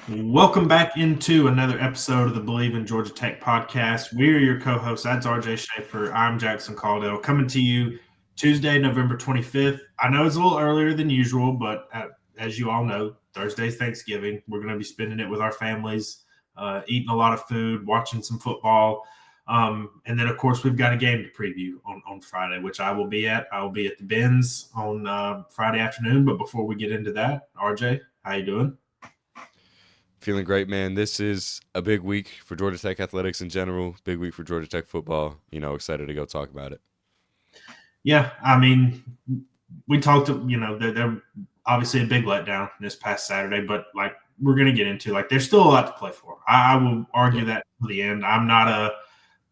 Welcome back into another episode of the Believe in Georgia Tech podcast. We are your co-hosts. That's RJ Schafer. I'm Jackson Caudell, coming to you Tuesday, November 25th. I know it's a little earlier than usual, but as you all know, Thursday's Thanksgiving. We're going to be spending it with our families, eating a lot of food, watching some football. And then, of course, we've got a game to preview on Friday, which I will be at. I will be at the Benz on Friday afternoon. But before we get into that, RJ, how you doing? Feeling great, man. This is a big week for Georgia Tech athletics in general, big week for Georgia Tech football. Excited to go talk about it. Yeah, I mean, we talked, they're obviously a big letdown this past Saturday, but like we're going to get into, like, there's still a lot to play for. I will argue that to the end. I'm not a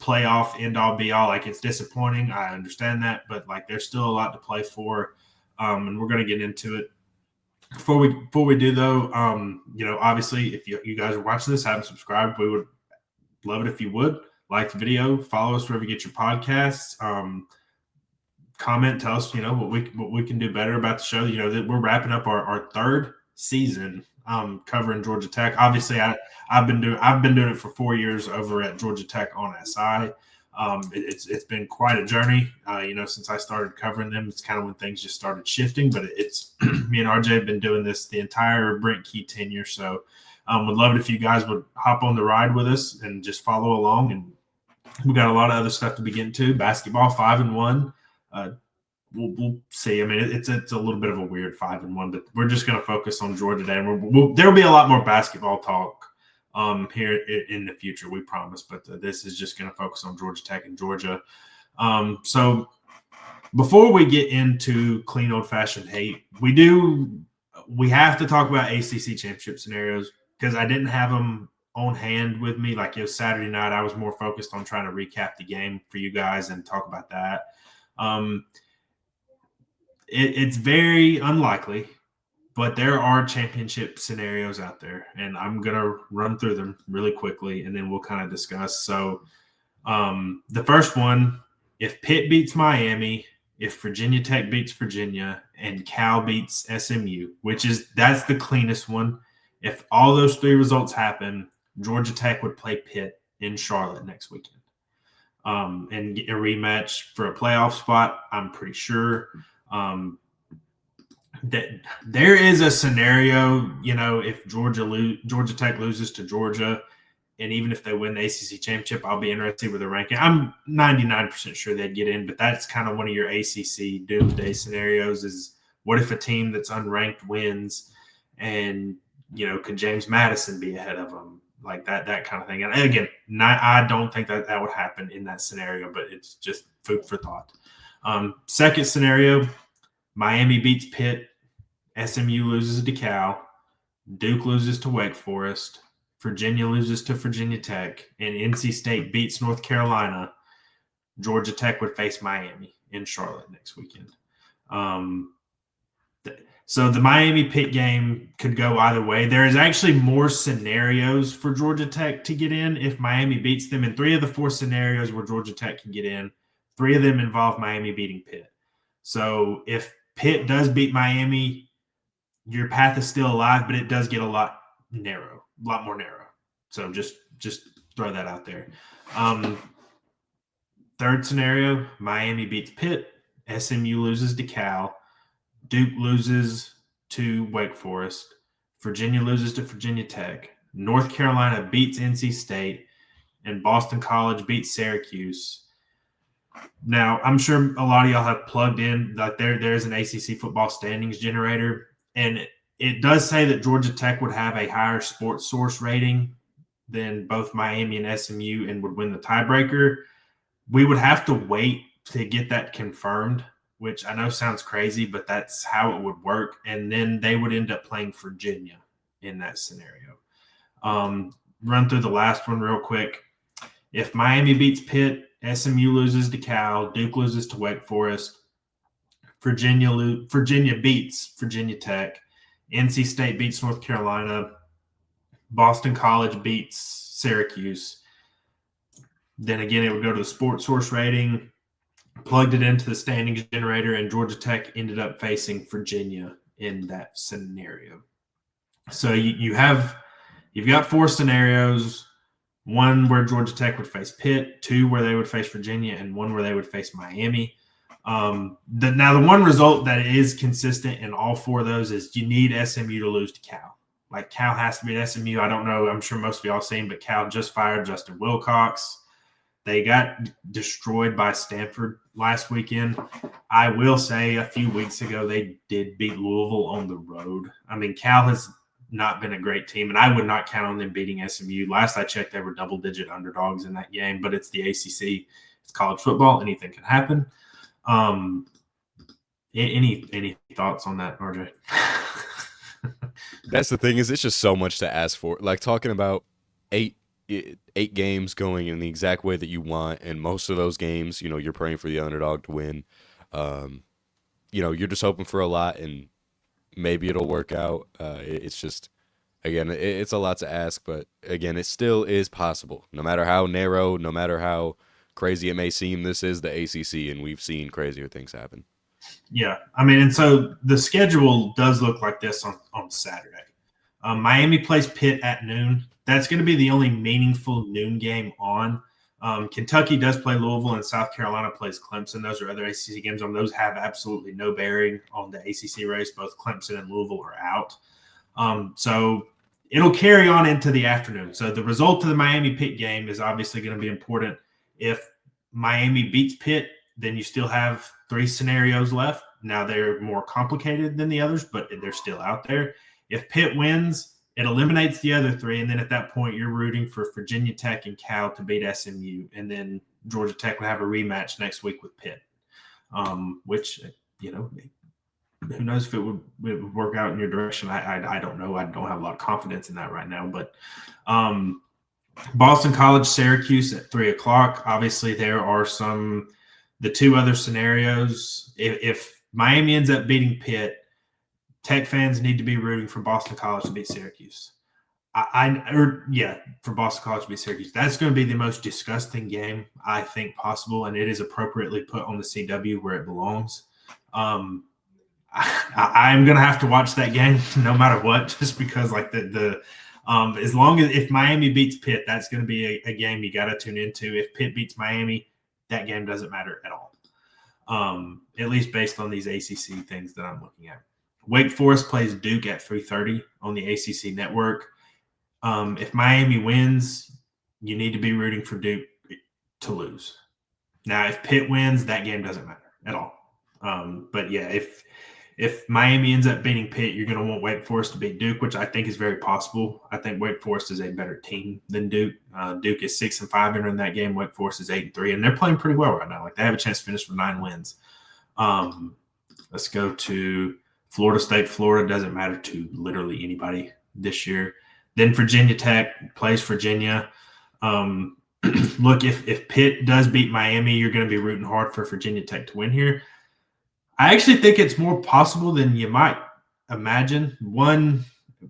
playoff end all be all. Like, it's disappointing. I understand that, but like there's still a lot to play for. And we're going to get into it. Before we do though, obviously if you guys are watching this, haven't subscribed, we would love it if you would like the video, follow us wherever you get your podcasts. Comment, tell us, what we can do better about the show. That we're wrapping up our third season covering Georgia Tech. Obviously, I've been doing it for 4 years over at Georgia Tech on SI. It's been quite a journey. Since I started covering them, it's kind of when things just started shifting. But it's me and RJ have been doing this the entire Brent Key tenure. So would love it if you guys would hop on the ride with us and just follow along. And we got a lot of other stuff to begin to. Basketball 5-1. We'll see. I mean, it's a little bit of a weird 5-1, but we're just going to focus on Georgia today. And there'll be a lot more basketball talk here in the future, we promise. But this is just going to focus on Georgia Tech and Georgia. So before we get into clean old-fashioned hate, we have to talk about ACC championship scenarios because I didn't have them on hand with me. Like, it was Saturday night. I was more focused on trying to recap the game for you guys and talk about that. It's very unlikely, but there are championship scenarios out there, and I'm going to run through them really quickly, and then we'll kind of discuss. So the first one, if Pitt beats Miami, if Virginia Tech beats Virginia, and Cal beats SMU, that's the cleanest one. If all those three results happen, Georgia Tech would play Pitt in Charlotte next weekend and get a rematch for a playoff spot, I'm pretty sure. That there is a scenario, if Georgia Tech loses to Georgia, and even if they win the ACC championship, I'll be interested with the ranking. I'm 99% sure they'd get in, but that's kind of one of your ACC doomsday scenarios. Is what if a team that's unranked wins, and could James Madison be ahead of them? Like that kind of thing. And again, I don't think that would happen in that scenario, but it's just food for thought. Second scenario, Miami beats Pitt, SMU loses to Cal, Duke loses to Wake Forest, Virginia loses to Virginia Tech, and NC State beats North Carolina. Georgia Tech would face Miami in Charlotte next weekend. So the Miami-Pitt game could go either way. There is actually more scenarios for Georgia Tech to get in if Miami beats them. And 3 of the 4 scenarios where Georgia Tech can get in, 3 of them involve Miami beating Pitt. So if Pitt does beat Miami, your path is still alive, but it does get a lot more narrow. So just throw that out there. Third scenario, Miami beats Pitt, SMU loses to Cal, Duke loses to Wake Forest, Virginia loses to Virginia Tech, North Carolina beats NC State, and Boston College beats Syracuse. Now, I'm sure a lot of y'all have plugged in that there's an ACC football standings generator, and it does say that Georgia Tech would have a higher sports source rating than both Miami and SMU and would win the tiebreaker. We would have to wait to get that confirmed, which I know sounds crazy, but that's how it would work. And then they would end up playing Virginia in that scenario. Run through the last one real quick. If Miami beats Pitt, SMU loses to Cal, Duke loses to Wake Forest, Virginia beats Virginia Tech, NC State beats North Carolina, Boston College beats Syracuse. Then again, it would go to the sports source rating, plugged it into the standings generator, and Georgia Tech ended up facing Virginia in that scenario. So you have you've got 4 scenarios. 1 where Georgia Tech would face Pitt, 2 where they would face Virginia, and 1 where they would face Miami. Now, the one result that is consistent in all 4 of those is you need SMU to lose to Cal. Like, Cal has to beat SMU. I don't know. I'm sure most of y'all seen, but Cal just fired Justin Wilcox. They got destroyed by Stanford last weekend. I will say a few weeks ago they did beat Louisville on the road. I mean, Cal has not been a great team, and I would not count on them beating SMU. Last I checked, they were double-digit underdogs in that game, but it's the ACC. It's college football. Anything can happen. Any thoughts on that, RJ? That's the thing, is it's just so much to ask for. Like, talking about eight games going in the exact way that you want, and most of those games, you're praying for the underdog to win. You're just hoping for a lot, and maybe it'll work out. It's just, again, it's a lot to ask, but again, it still is possible. No matter how narrow, no matter how crazy it may seem, this is the ACC, and we've seen crazier things happen. Yeah, I mean, and so the schedule does look like this on Saturday. Miami plays Pitt at noon. That's going to be the only meaningful noon game on. Kentucky does play Louisville, and South Carolina plays Clemson. Those are other ACC games. Those have absolutely no bearing on the ACC race. Both Clemson and Louisville are out. So it'll carry on into the afternoon. So the result of the Miami-Pitt game is obviously going to be important. If Miami beats Pitt, then you still have 3 scenarios left. Now they're more complicated than the others, but they're still out there. If Pitt wins, it eliminates the other 3, and then at that point, you're rooting for Virginia Tech and Cal to beat SMU, and then Georgia Tech will have a rematch next week with Pitt, which, who knows if it would work out in your direction. I don't know. I don't have a lot of confidence in that right now, but Boston College, Syracuse at 3 o'clock. Obviously, there are the 2 other scenarios. If Miami ends up beating Pitt, Tech fans need to be rooting for Boston College to beat Syracuse. For Boston College to beat Syracuse. That's going to be the most disgusting game I think possible, and it is appropriately put on the CW where it belongs. I'm going to have to watch that game no matter what, just because as long as if Miami beats Pitt, that's going to be a game you got to tune into. If Pitt beats Miami, that game doesn't matter at all. At least based on these ACC things that I'm looking at. Wake Forest plays Duke at 3:30 on the ACC network. If Miami wins, you need to be rooting for Duke to lose. Now, if Pitt wins, that game doesn't matter at all. But yeah, if Miami ends up beating Pitt, you're going to want Wake Forest to beat Duke, which I think is very possible. I think Wake Forest is a better team than Duke. Duke is 6-5 entering that game. Wake Forest is 8-3, and they're playing pretty well right now. Like, they have a chance to finish with 9 wins. Let's go to Florida State. Florida doesn't matter to literally anybody this year. Then Virginia Tech plays Virginia. Look, if Pitt does beat Miami, you're going to be rooting hard for Virginia Tech to win here. I actually think it's more possible than you might imagine. One,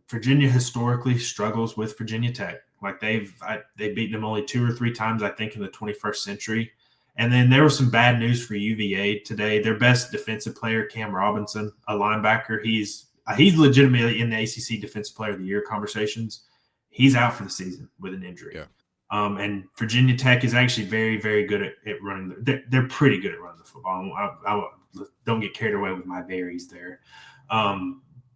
Virginia historically struggles with Virginia Tech. Like, they've beaten them only 2 or 3 times, I think, in the 21st century. And then there was some bad news for UVA today. Their best defensive player, Cam Robinson, a linebacker, he's legitimately in the ACC Defensive Player of the Year conversations. He's out for the season with an injury. Yeah. And Virginia Tech is actually very, very good at running. They're pretty good at running the football. I don't get carried away with my varies there.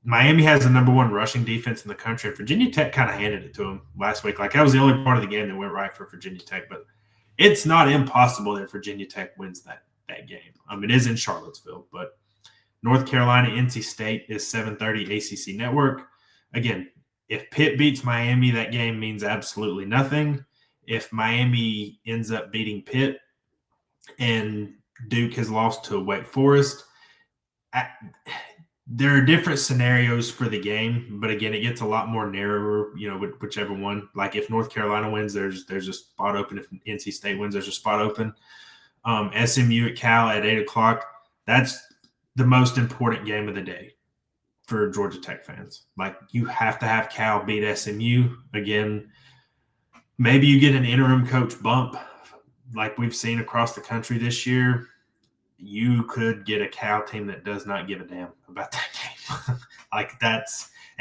Miami has the number 1 rushing defense in the country, and Virginia Tech kind of handed it to them last week. Like, that was the only part of the game that went right for Virginia Tech, but it's not impossible that Virginia Tech wins that game. It is in Charlottesville, but North Carolina, NC State is 7:30 ACC network. Again, if Pitt beats Miami, that game means absolutely nothing. If Miami ends up beating Pitt and Duke has lost to Wake Forest, there are different scenarios for the game, but again, it gets a lot more narrower, with whichever one. Like, if North Carolina wins, there's a spot open. If NC State wins, there's a spot open. SMU at Cal at 8 o'clock. That's the most important game of the day for Georgia Tech fans. Like, you have to have Cal beat SMU. Again, maybe you get an interim coach bump like we've seen across the country this year. You could get a Cal team that does not give a damn about that game.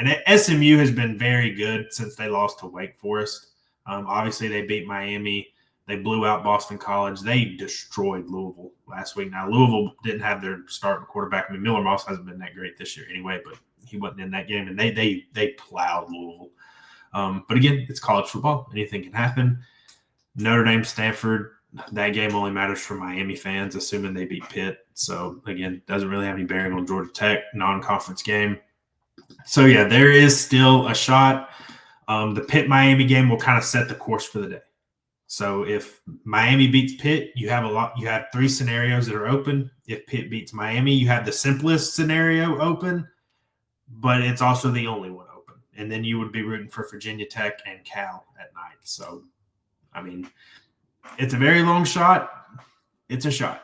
And SMU has been very good since they lost to Wake Forest. Obviously, they beat Miami. They blew out Boston College. They destroyed Louisville last week. Now, Louisville didn't have their starting quarterback. I mean, Miller Moss hasn't been that great this year anyway, but he wasn't in that game, and they plowed Louisville. But again, it's college football. Anything can happen. Notre Dame, Stanford, that game only matters for Miami fans, assuming they beat Pitt. So, again, doesn't really have any bearing on Georgia Tech, non-conference game. So, yeah, there is still a shot. The Pitt-Miami game will kind of set the course for the day. So if Miami beats Pitt, you have 3 scenarios that are open. If Pitt beats Miami, you have the simplest scenario open, but it's also the only one open. And then you would be rooting for Virginia Tech and Cal at night. So, I mean, it's a very long shot. It's a shot.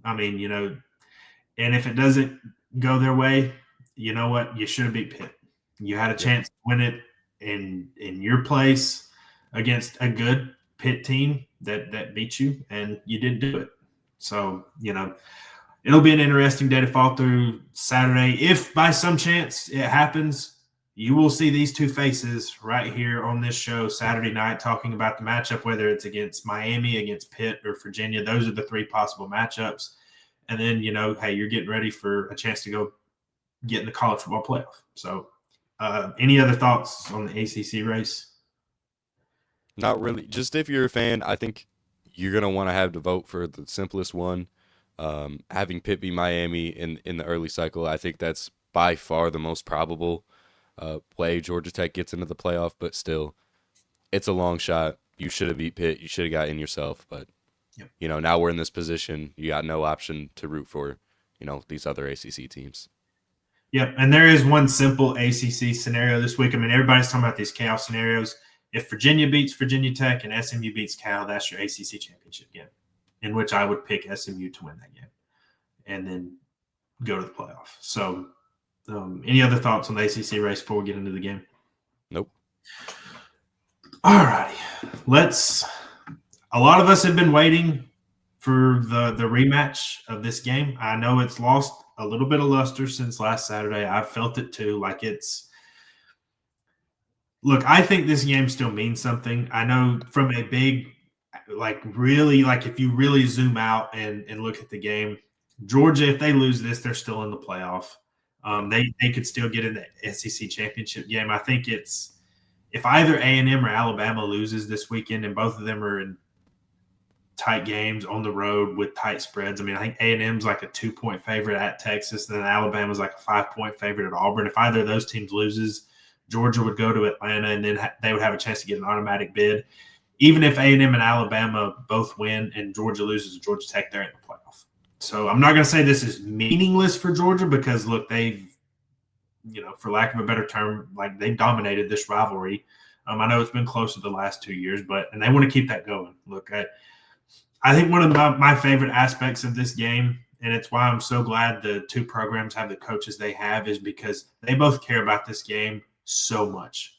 I mean, and if it doesn't go their way, you know what? You should have beat Pitt. You had a chance to win it in your place against a good Pitt team that beat you, and you didn't do it. So, it'll be an interesting day to fall through Saturday. If by some chance it happens, you will see these two faces right here on this show Saturday night talking about the matchup, whether it's against Miami, against Pitt, or Virginia. Those are the 3 possible matchups. And then, hey, you're getting ready for a chance to go get in the college football playoff. So, any other thoughts on the ACC race? Not really. Just if you're a fan, I think you're gonna want to have to vote for the simplest one. Having Pitt beat Miami in the early cycle, I think that's by far the most probable play. Georgia Tech gets into the playoff, but still, it's a long shot. You should have beat Pitt. You should have got in yourself, but now we're in this position. You got no option to root for, these other ACC teams. Yep, and there is one simple ACC scenario this week. I mean, everybody's talking about these chaos scenarios. If Virginia beats Virginia Tech and SMU beats Cal, that's your ACC championship game, in which I would pick SMU to win that game and then go to the playoff. So, any other thoughts on the ACC race before we get into the game? Nope. All righty. A lot of us have been waiting for the rematch of this game. I know it's lost a little bit of luster since last Saturday. I've felt it too. Look, I think this game still means something. I know from a big, if you really zoom out and look at the game, Georgia, if they lose this, they're still in the playoff. They could still get in the SEC championship game. I think it's if either A&M or Alabama loses this weekend, and both of them are in tight games on the road with tight spreads. I mean, I think A&M's like a 2-point favorite at Texas, and then Alabama's like a 5-point favorite at Auburn. If either of those teams loses, Georgia would go to Atlanta, and then they would have a chance to get an automatic bid. Even if A&M and Alabama both win and Georgia loses to Georgia Tech, they're in the playoff. So I'm not going to say this is meaningless for Georgia because, look, they've, for lack of a better term, they've dominated this rivalry. I know it's been close to the last 2 years, and they want to keep that going. Look, I think one of my favorite aspects of this game, and it's why I'm so glad the 2 programs have the coaches they have, is because they both care about this game so much.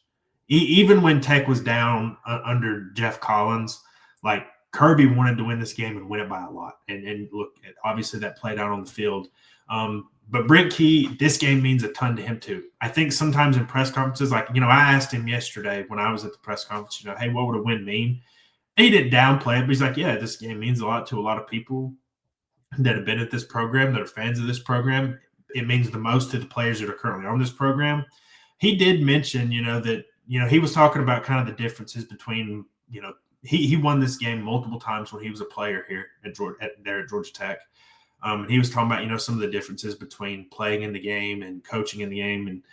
Even when Tech was down under Jeff Collins, Kirby wanted to win this game and win it by a lot. And look, obviously that played out on the field. But Brent Key, this game means a ton to him too. I think sometimes in press conferences, I asked him yesterday when I was at the press conference, hey, what would a win mean? And he didn't downplay it, but he's like, yeah, this game means a lot to a lot of people that have been at this program, that are fans of this program. It means the most to the players that are currently on this program. He did mention, that, he was talking about kind of the differences between, he won this game multiple times when he was a player here at Georgia Tech. He was talking about, some of the differences between playing in the game and coaching in the game. And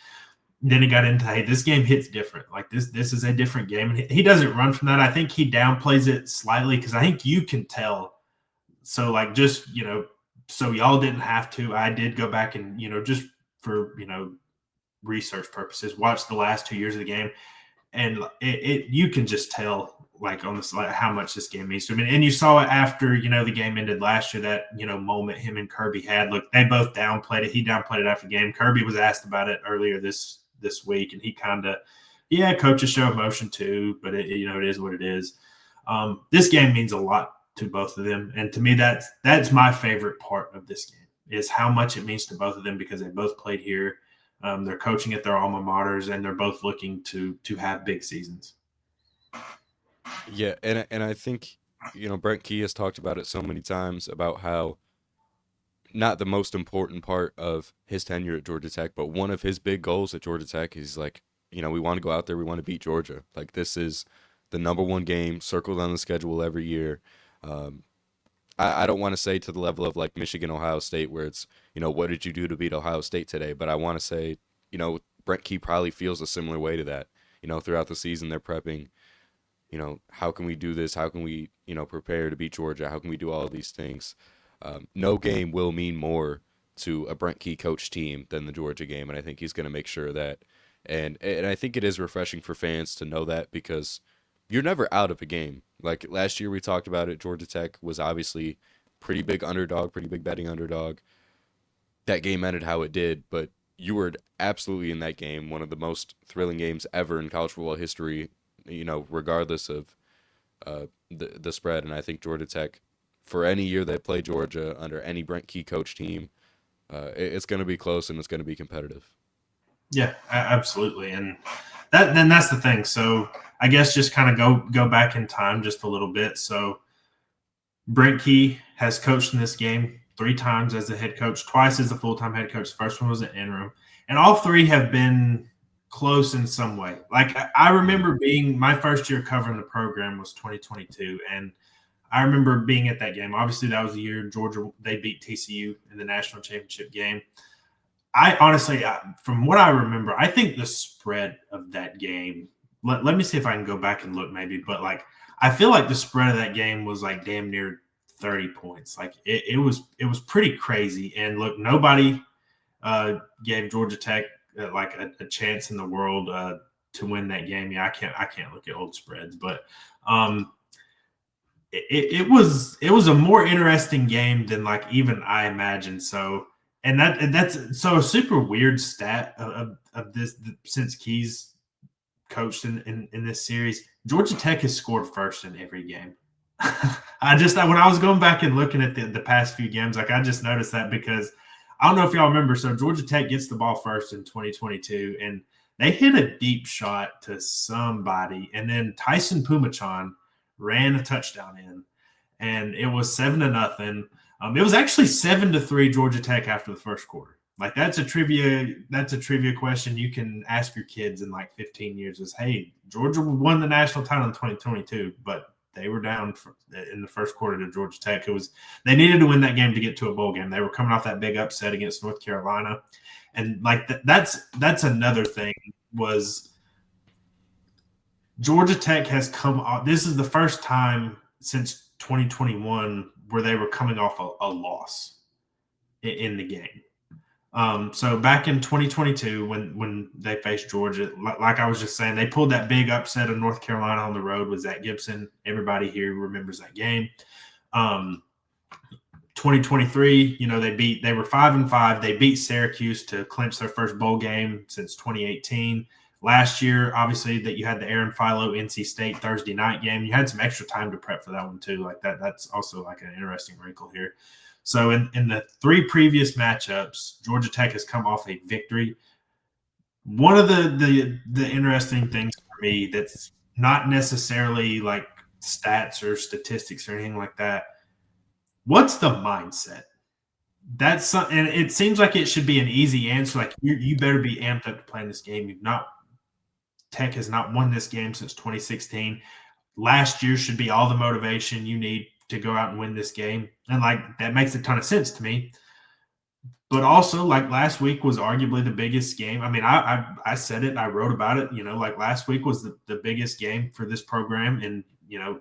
then he got into, hey, this game hits different. This is a different game. And he doesn't run from that. I think he downplays it slightly because I think you can tell. So, so y'all didn't have to. I did go back and, just for, research purposes, watch the last 2 years of the game. And you can just tell, on this, how much this game means to him. And you saw it after, the game ended last year, that, moment him and Kirby had. Look, they both downplayed it. He downplayed it after the game. Kirby was asked about it earlier this week, and he kind of, coaches show emotion too, but it is what it is. This game means a lot to both of them. And to me, that's my favorite part of this game, is how much it means to both of them because they both played here. They're coaching at their alma maters, and they're both looking to have big seasons. Yeah, and I think Brent Key has talked about it so many times about how not the most important part of his tenure at Georgia Tech, but one of his big goals at Georgia Tech is like, we want to go out there, we want to beat Georgia. Like this is the number one game circled on the schedule every year. Um, I don't want to say to the level of like Michigan, Ohio State, where it's, what did you do to beat Ohio State today? But I want to say, Brent Key probably feels a similar way to that. Throughout the season, they're prepping, how can we do this? How can we, prepare to beat Georgia? How can we do all of these things? No game will mean more to a Brent Key coach team than the Georgia game, and I think he's going to make sure of that. And I think it is refreshing for fans to know that because you're never out of a game. Like last year we talked about it, Georgia Tech was obviously pretty big underdog, pretty big betting underdog. That game ended how it did, but you were absolutely in that game, one of the most thrilling games ever in college football history, regardless of the spread. And I think Georgia Tech, for any year they play Georgia under any Brent Key coach team, it's going to be close and it's going to be competitive. Yeah, absolutely, and that's the thing. So I guess just kind of go back in time just a little bit. So Brent Key has coached in this game 3 times as the head coach, twice as the full-time head coach. The first one was an interim, and all 3 have been close in some way. Like I remember being my first year covering the program was 2022, and I remember being at that game. Obviously, that was the year Georgia they beat TCU in the national championship game. I honestly, from what I remember, I think the spread of that game. Let me see if I can go back and look, maybe. But like, I feel like the spread of that game was like damn near 30 points. Like it was pretty crazy. And look, nobody gave Georgia Tech like a chance in the world to win that game. Yeah, I can't look at old spreads, but it was a more interesting game than like even I imagined. So. And that's so a super weird stat of this since Key's coached in this series. Georgia Tech has scored first in every game. When I was going back and looking at the past few games, like I just noticed that because I don't know if y'all remember. So Georgia Tech gets the ball first in 2022, and they hit a deep shot to somebody, and then Tyson Pumachan ran a touchdown in, and it was 7-0. It was actually 7-3 Georgia Tech after the first quarter. Like that's a trivia question you can ask your kids in like 15 years is, hey, Georgia won the national title in 2022, but they were down in the first quarter to Georgia Tech. They needed to win that game to get to a bowl game. They were coming off that big upset against North Carolina. And like that's another thing was Georgia Tech has come off. This is the first time since 2021 where they were coming off a loss in the game. So back in 2022, when they faced Georgia, like I was just saying, they pulled that big upset of North Carolina on the road with Zach Gibson. Everybody here remembers that game. 2023, they were 5-5. They beat Syracuse to clinch their first bowl game since 2018. Last year, obviously, that you had the Aaron Philo NC State Thursday night game. You had some extra time to prep for that one too. Like that's also like an interesting wrinkle here. So in the 3 previous matchups, Georgia Tech has come off a victory. One of the interesting things for me that's not necessarily like stats or statistics or anything like that. What's the mindset? And it seems like it should be an easy answer. Like you better be amped up to play in this game. Tech has not won this game since 2016. Last year should be all the motivation you need to go out and win this game. And like that makes a ton of sense to me. But also, like last week was arguably the biggest game. I mean, I said it, I wrote about it, like last week was the biggest game for this program in,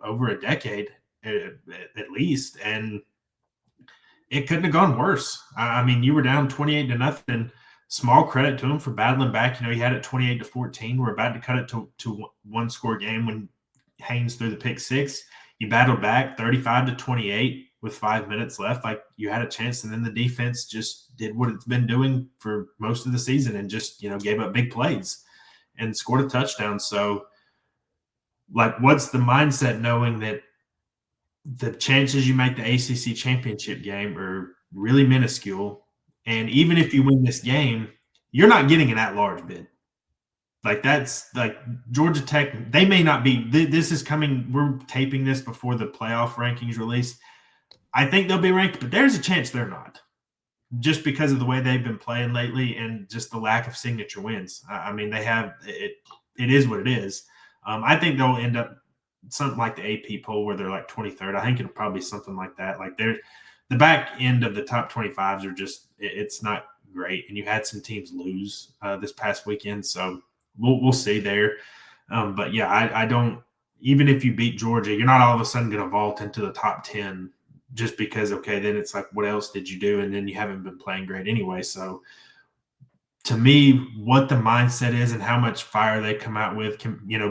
over a decade at least. And it couldn't have gone worse. I mean, you were down 28-0. Small credit to him for battling back. He had it 28-14. We're about to cut it to one score game when Haynes threw the pick 6. You battled back 35-28 with 5 minutes left. Like you had a chance, and then the defense just did what it's been doing for most of the season and just, gave up big plays and scored a touchdown. So, like, what's the mindset knowing that the chances you make the ACC championship game are really minuscule? And even if you win this game, you're not getting an at-large bid. Like that's like Georgia Tech. They may not be. This is coming. We're taping this before the playoff rankings release. I think they'll be ranked, but there's a chance they're not, just because of the way they've been playing lately and just the lack of signature wins. I mean, they have it. It is what it is. I think they'll end up something like the AP poll where they're like 23rd. I think it'll probably be something like that. Like they're the back end of the top 25s are just it's not great, and you had some teams lose this past weekend, so we'll see there. But yeah, I don't. Even if you beat Georgia, you're not all of a sudden going to vault into the top 10 just because. Okay, then it's like, what else did you do? And then you haven't been playing great anyway. So to me, what the mindset is and how much fire they come out with,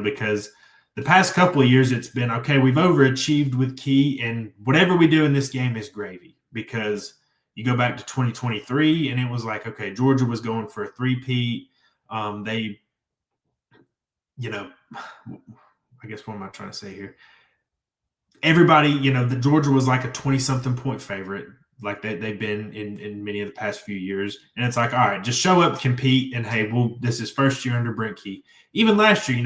because the past couple of years it's been okay. We've overachieved with Key, and whatever we do in this game is gravy. Because you go back to 2023, and it was like, okay, Georgia was going for a three-peat. They, I guess what am I trying to say here? Everybody, the Georgia was like a 20-something point favorite, like they've been in many of the past few years. And it's like, all right, just show up, compete, and hey, this is first year under Brent Key. Even last year,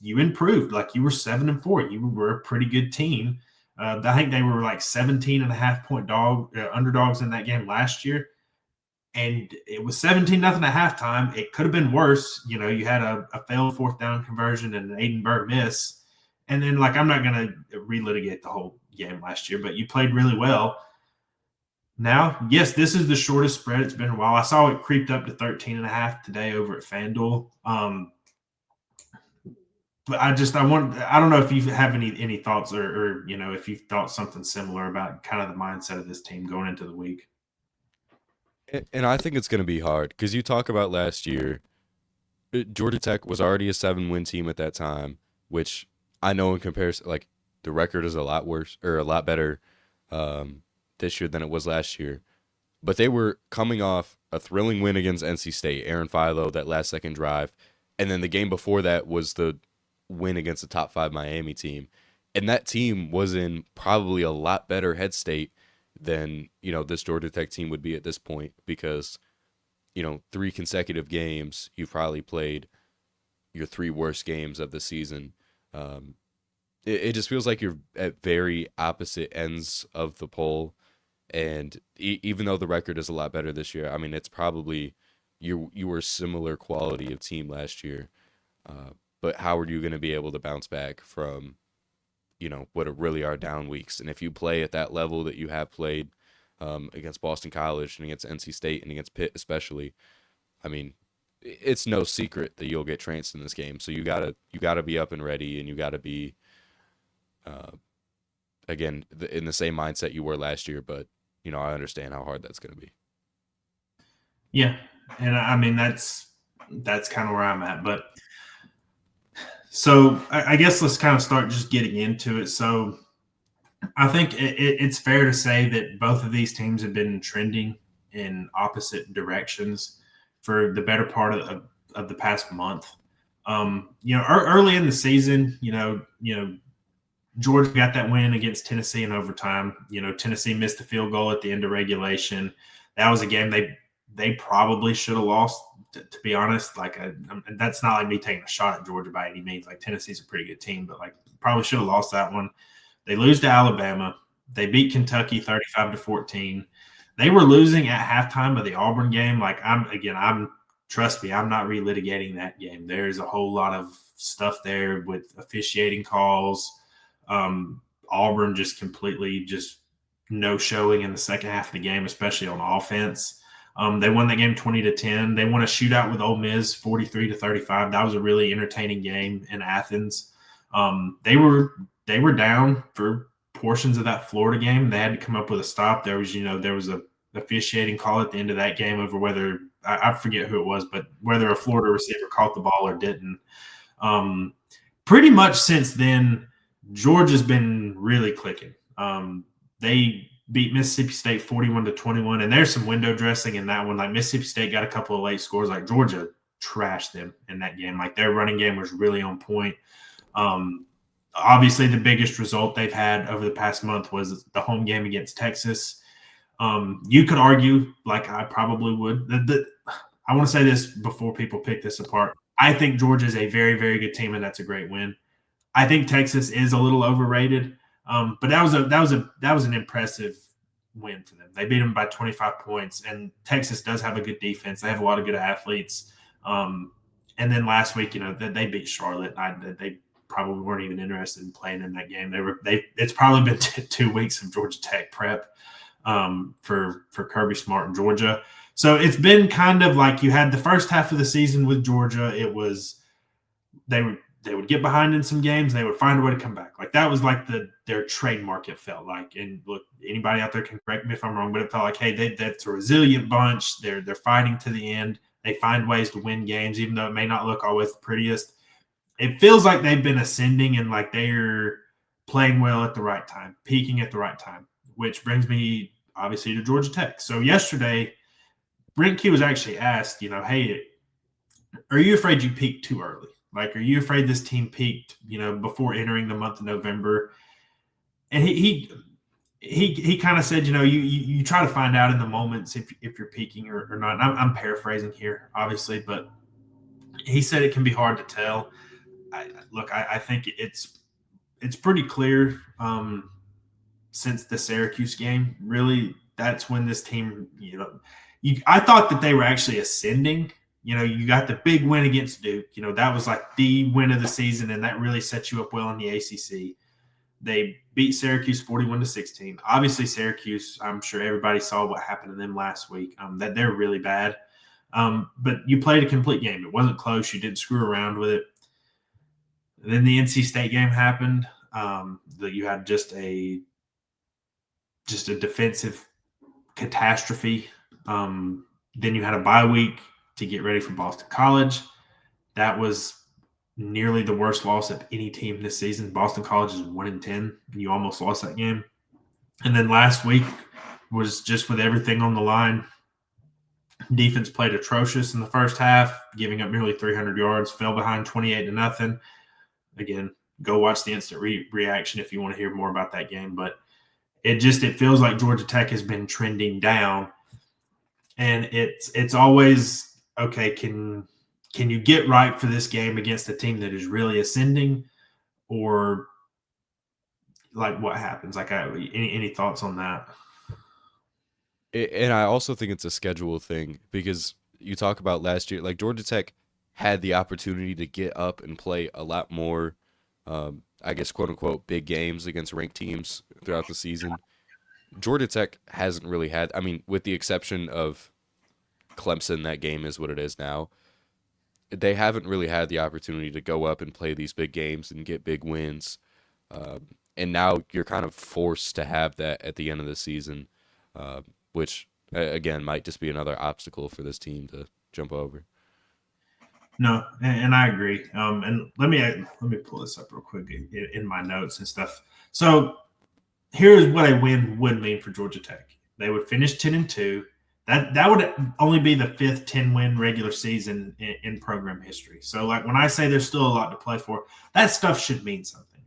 you improved. Like you were 7-4. You were a pretty good team. I think they were like 17.5-point underdogs in that game last year. And it was 17-0 at halftime. It could have been worse. You had a failed fourth down conversion and an Aiden Burke miss. And then, I'm not going to relitigate the whole game last year, but you played really well. Now, yes, this is the shortest spread. It's been a while. I saw it creeped up to 13.5 today over at FanDuel. But I don't know if you have any thoughts or if you've thought something similar about kind of the mindset of this team going into the week. And I think it's going to be hard because you talk about last year, Georgia Tech was already a 7-win team at that time, which I know in comparison, like the record is a lot worse or a lot better this year than it was last year. But they were coming off a thrilling win against NC State, Aaron Philo, that last second drive. And then the game before that was the win against the top 5 Miami team. And that team was in probably a lot better head state than, this Georgia Tech team would be at this point because, 3 consecutive games, you've probably played your 3 worst games of the season. It just feels like you're at very opposite ends of the poll. And even though the record is a lot better this year, I mean, it's probably you were similar quality of team last year. But how are you going to be able to bounce back from, what really are down weeks? And if you play at that level that you have played against Boston College and against NC State and against Pitt especially, I mean, it's no secret that you'll get trounced in this game. So you gotta be up and ready, and you gotta be, again, in the same mindset you were last year. But I understand how hard that's going to be. Yeah, and I mean that's kind of where I'm at. But so I guess let's kind of start just getting into it. So I think it's fair to say that both of these teams have been trending in opposite directions for the better part of the past month. Early in the season, Georgia got that win against Tennessee in overtime. Tennessee missed the field goal at the end of regulation. That was a game they probably should have lost, to be honest. That's not like me taking a shot at Georgia by any means. Like, Tennessee's a pretty good team, but probably should have lost that one. They lose to Alabama. They beat Kentucky 35-14. They were losing at halftime of the Auburn game. Trust me, I'm not relitigating that game. There's a whole lot of stuff there with officiating calls. Auburn just completely just no showing in the second half of the game, especially on offense. They won that game 20-10. They won a shootout with Ole Miss 43-35. That was a really entertaining game in Athens. They were down for portions of that Florida game. They had to come up with a stop. There was a officiating call at the end of that game over whether I forget who it was, but whether a Florida receiver caught the ball or didn't. Pretty much since then, Georgia's been really clicking. They beat Mississippi State 41-21, and there's some window dressing in that one. Like, Mississippi State got a couple of late scores. Like, Georgia trashed them in that game. Like, their running game was really on point. Obviously, the biggest result they've had over the past month was the home game against Texas. You could argue, like I probably would, that I want to say this before people pick this apart. I think Georgia is a very, very good team, and that's a great win. I think Texas is a little overrated, but that was an impressive win for them. They beat them by 25 points, and Texas does have a good defense. They have a lot of good athletes. And then last week, they beat Charlotte. They probably weren't even interested in playing in that game. It's probably been 2 weeks of Georgia Tech prep for Kirby Smart in Georgia. So it's been kind of like you had the first half of the season with Georgia. It was they would get behind in some games. They would find a way to come back. Like that was like their trademark. It felt like. And look, anybody out there can correct me if I'm wrong, but it felt like, hey, that's a resilient bunch. They're fighting to the end. They find ways to win games, even though it may not look always the prettiest. It feels like they've been ascending and like they're playing well at the right time, peaking at the right time, which brings me obviously to Georgia Tech. So yesterday, Brent Key was actually asked, hey, are you afraid you peaked too early? Like, are you afraid this team peaked, before entering the month of November? And he kind of said, you try to find out in the moments if you're peaking or not. And I'm paraphrasing here, obviously, but he said it can be hard to tell. I think it's pretty clear since the Syracuse game. Really, that's when this team, I thought that they were actually ascending. You got the big win against Duke. That was like the win of the season, and that really set you up well in the ACC. They beat Syracuse 41-16. Obviously, Syracuse, I'm sure everybody saw what happened to them last week, that they're really bad. But you played a complete game. It wasn't close. You didn't screw around with it. And then the NC State game happened. That you had just a defensive catastrophe. Then you had a bye week to get ready for Boston College. That was nearly the worst loss of any team this season. Boston College is 1-10. You almost lost that game. And then last week was just with everything on the line. Defense played atrocious in the first half, giving up nearly 300 yards, fell behind 28-0. Again, go watch the instant reaction if you want to hear more about that game. But it feels like Georgia Tech has been trending down. And it's always, okay, can you get right for this game against a team that is really ascending, or like what happens? Like, any thoughts on that? And I also think it's a schedule thing because you talk about last year, like Georgia Tech had the opportunity to get up and play a lot more, I guess, quote unquote, big games against ranked teams throughout the season. Georgia Tech hasn't really had, I mean, with the exception of Clemson, that game is what it is now. They haven't really had the opportunity to go up and play these big games and get big wins. And now you're kind of forced to have that at the end of the season, which, again, might just be another obstacle for this team to jump over. No, and I agree. And let me pull this up real quick in my notes and stuff. So here's what a win would mean for Georgia Tech. They would finish 10-2. That would only be the 5th 10-win regular season in program history. So, like, when I say there's still a lot to play for, that stuff should mean something.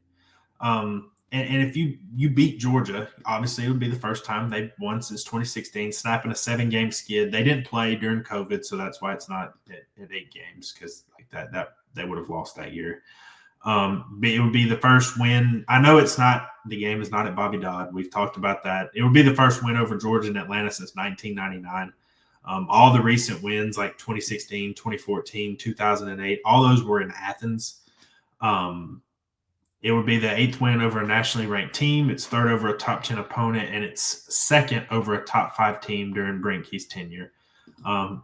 And if you beat Georgia, obviously it would be the first time they've won since 2016, snapping a 7-game skid. They didn't play during COVID, so that's why it's not at 8 games, because like that they would have lost that year. But it would be the first win. I know the game is not at Bobby Dodd. We've talked about that. It would be the first win over Georgia and Atlanta since 1999. All the recent wins, like 2016, 2014, 2008, all those were in Athens. It would be the 8th win over a nationally ranked team. It's 3rd over a top 10 opponent, and it's 2nd over a top 5 team during Brent Key's tenure.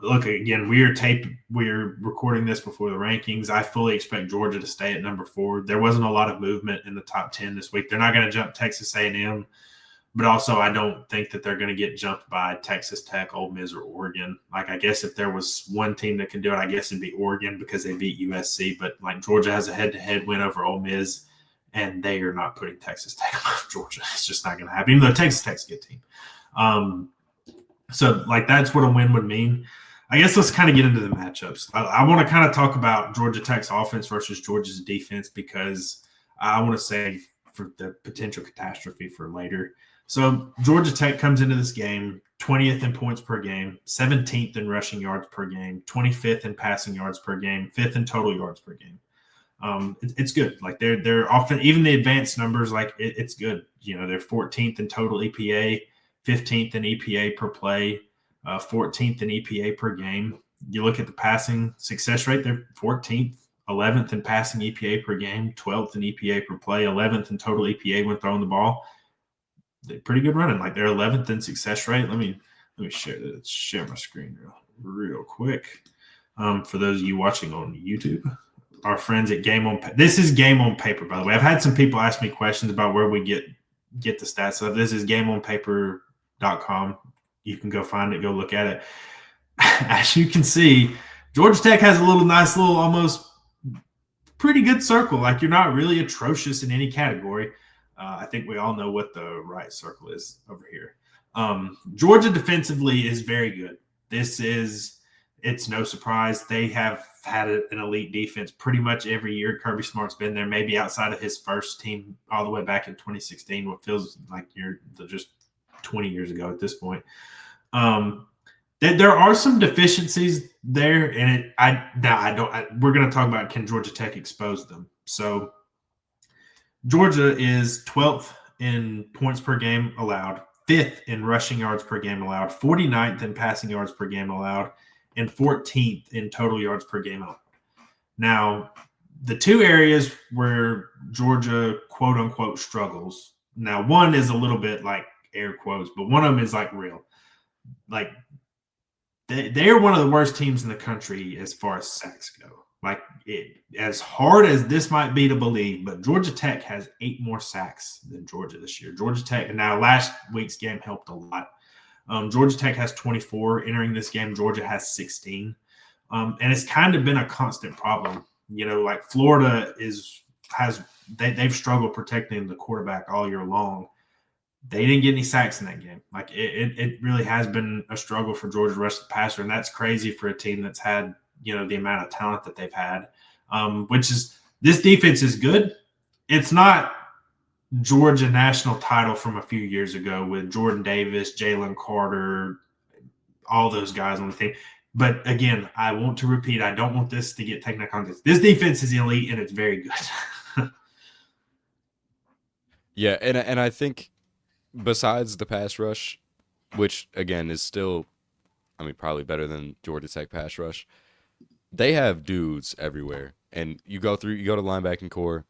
Look, again, we're recording this before the rankings. I fully expect Georgia to stay at number 4. There wasn't a lot of movement in the top 10 this week. They're not going to jump Texas A&M, but also I don't think that they're going to get jumped by Texas Tech, Ole Miss, or Oregon. Like, I guess if there was one team that can do it, I guess it'd be Oregon because they beat USC. But like, Georgia has a head-to-head win over Ole Miss, and they are not putting Texas Tech above Georgia. It's just not going to happen, even though Texas Tech's a good team. So, like, that's what a win would mean. I guess let's kind of get into the matchups. I want to kind of talk about Georgia Tech's offense versus Georgia's defense, because I want to save for the potential catastrophe for later. So Georgia Tech comes into this game 20th in points per game, 17th in rushing yards per game, 25th in passing yards per game, 5th in total yards per game. It's good. Like they're often, even the advanced numbers, like it's good. You know, they're 14th in total EPA, 15th in EPA per play, 14th in EPA per game. You look at the passing success rate, they're 14th, 11th in passing EPA per game, 12th in EPA per play, 11th in total EPA when throwing the ball. They're pretty good running. Like they're 11th in success rate. Let me share my screen real quick. For those of you watching on YouTube, our friends at Game on this is Game on Paper, by the way. I've had some people ask me questions about where we get the stats. So this is gameonpaper.com. You can go find it, go look at it. As you can see, Georgia Tech has a nice little almost pretty good circle. Like you're not really atrocious in any category. I think we all know what the right circle is over here. Georgia defensively is very good. It's no surprise. They have had an elite defense pretty much every year. Kirby Smart's been there, maybe outside of his first team all the way back in 2016, what feels like you're just 20 years ago at this point. There are some deficiencies there, and we're going to talk about can Georgia Tech expose them. So Georgia is 12th in points per game allowed, 5th in rushing yards per game allowed, 49th in passing yards per game allowed, and 14th in total yards per game allowed. Now, the two areas where Georgia, quote unquote, struggles. Now, one is a little bit like air quotes, but one of them is like real. Like they are one of the worst teams in the country as far as sacks go. Like as hard as this might be to believe, but Georgia Tech has 8 more sacks than Georgia this year. Georgia Tech, and now last week's game helped a lot. Georgia Tech has 24 entering this game. Georgia has 16. And it's kind of been a constant problem. You know, like Florida they've struggled protecting the quarterback all year long. They didn't get any sacks in that game. Like it really has been a struggle for Georgia to rush the passer, and that's crazy for a team that's had, you know, the amount of talent that they've had. Which is, this defense is good. It's not Georgia national title from a few years ago with Jordan Davis, Jalen Carter, all those guys on the team. But again, I want to repeat, I don't want this to get taken out of context. This defense is elite and it's very good. Yeah, and I think besides the pass rush, which again is still, I mean, probably better than Georgia Tech pass rush, they have dudes everywhere. And you go to linebacking core,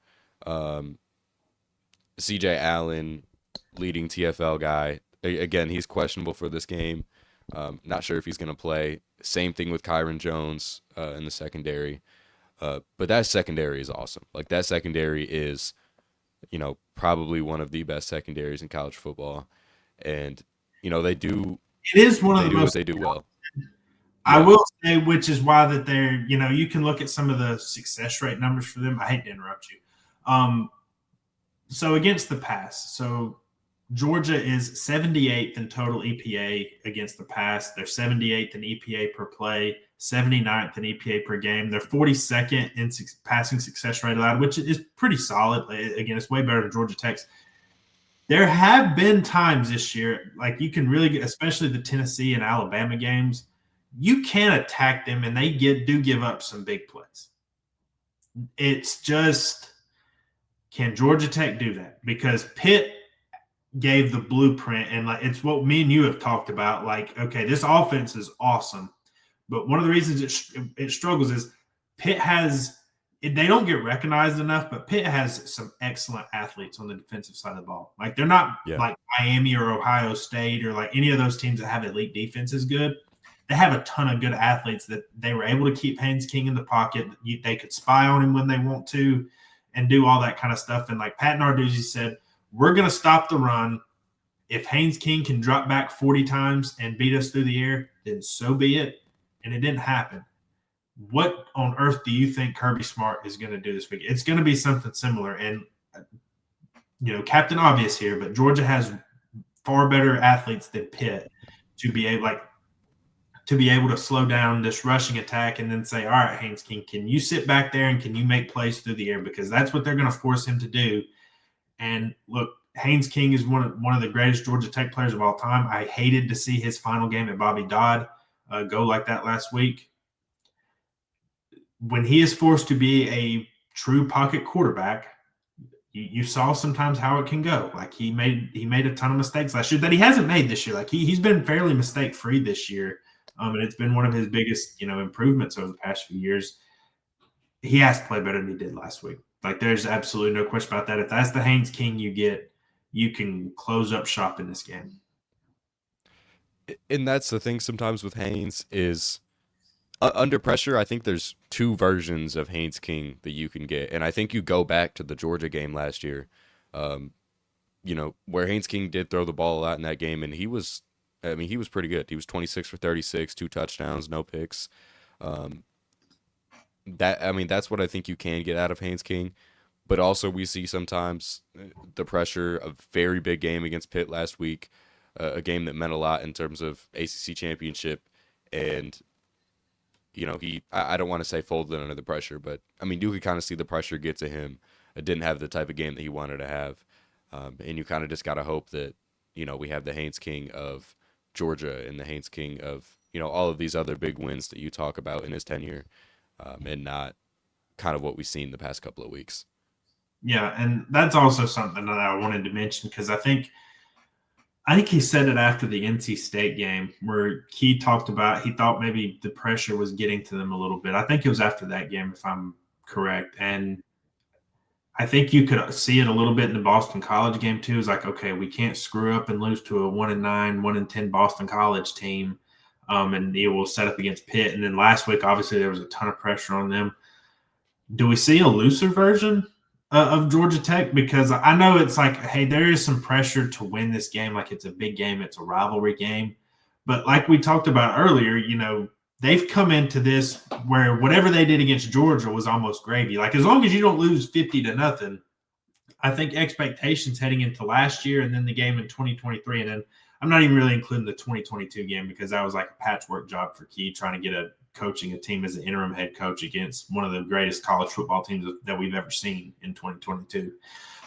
CJ Allen, leading TFL guy. Again, he's questionable for this game. Not sure if he's going to play. Same thing with Kyron Jones in the secondary. But that secondary is awesome. Like that secondary is, you know, probably one of the best secondaries in college football. And, you know, it is one of the most, they do well. I will say, which is why that they're, you know, you can look at some of the success rate numbers for them. I hate to interrupt you. So against the pass, so Georgia is 78th in total EPA against the pass. They're 78th in EPA per play, 79th in EPA per game. They're 42nd in passing success rate allowed, which is pretty solid. Again, it's way better than Georgia Tech's. There have been times this year, like you can really get, especially the Tennessee and Alabama games, you can attack them and they do give up some big plays. It's just, can Georgia Tech do that? Because Pitt gave the blueprint, and like it's what me and you have talked about. Like, okay, this offense is awesome, but one of the reasons it struggles is Pitt they don't get recognized enough, but Pitt has some excellent athletes on the defensive side of the ball. Like they're not like Miami or Ohio State or like any of those teams that have elite defenses good. They have a ton of good athletes that they were able to keep Haynes King in the pocket. They could spy on him when they want to and do all that kind of stuff. And like Pat Narduzzi said, we're going to stop the run. If Haynes King can drop back 40 times and beat us through the air, then so be it. And it didn't happen. What on earth do you think Kirby Smart is going to do this week? It's going to be something similar. And, you know, Captain Obvious here, but Georgia has far better athletes than Pitt to be able to slow down this rushing attack and then say, all right, Haynes King, can you sit back there and can you make plays through the air? Because that's what they're going to force him to do. And look, Haynes King is one of the greatest Georgia Tech players of all time. I hated to see his final game at Bobby Dodd go like that last week. When he is forced to be a true pocket quarterback, you saw sometimes how it can go. Like he made a ton of mistakes last year that he hasn't made this year. Like he's been fairly mistake free this year, and it's been one of his biggest improvements over the past few years. He has to play better than he did last week. Like there's absolutely no question about that. If that's the Haynes King you get, you can close up shop in this game. And that's the thing sometimes with Haynes is under pressure. I think there's two versions of Haynes King that you can get, and I think you go back to the Georgia game last year, um, where Haynes King did throw the ball a lot in that game, and he was pretty good. He was 26 for 36, two touchdowns, no picks. Um, that's what I think you can get out of Haynes King. But also, we see sometimes the pressure of very big game against Pitt last week, a game that meant a lot in terms of ACC championship, and I don't want to say folded under the pressure, but I mean, you could kind of see the pressure get to him. It didn't have the type of game that he wanted to have, and you kind of just got to hope that we have the Haynes King of Georgia and the Haynes King of all of these other big wins that you talk about in his tenure, and not kind of what we've seen the past couple of weeks. Yeah, and that's also something that I wanted to mention because I think he said it after the NC State game where he talked about he thought maybe the pressure was getting to them a little bit. I think it was after that game, if I'm correct. And I think you could see it a little bit in the Boston College game too. It's like, okay, we can't screw up and lose to a 1-9, 1-10 Boston College team, and it will set up against Pitt. And then last week, obviously, there was a ton of pressure on them. Do we see a looser version of Georgia Tech? Because I know it's like, hey, there is some pressure to win this game. Like it's a big game, it's a rivalry game. But like we talked about earlier, they've come into this where whatever they did against Georgia was almost gravy. Like as long as you don't lose 50-0, I think expectations heading into last year and then the game in 2023, and then I'm not even really including the 2022 game because that was like a patchwork job for Key trying to get coaching a team as an interim head coach against one of the greatest college football teams that we've ever seen in 2022.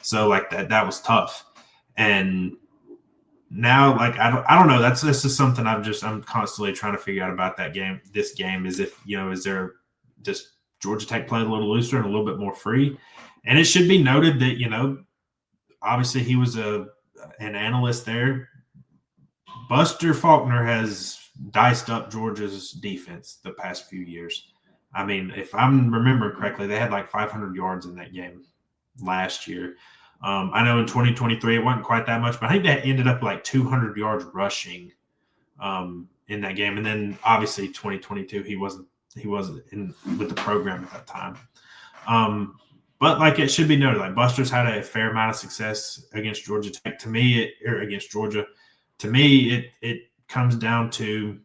So like that was tough. And now, like I don't know. This is something I'm constantly trying to figure out about that game. This game is is there just Georgia Tech played a little looser and a little bit more free, and it should be noted that obviously he was an analyst there. Buster Faulkner has diced up Georgia's defense the past few years. I mean, if I'm remembering correctly, they had like 500 yards in that game last year. I know in 2023 it wasn't quite that much, but I think that ended up like 200 yards rushing in that game. And then obviously 2022 he wasn't in with the program at that time. But like it should be noted, like Buster's had a fair amount of success against Georgia Tech. To me, against Georgia, to me it comes down to,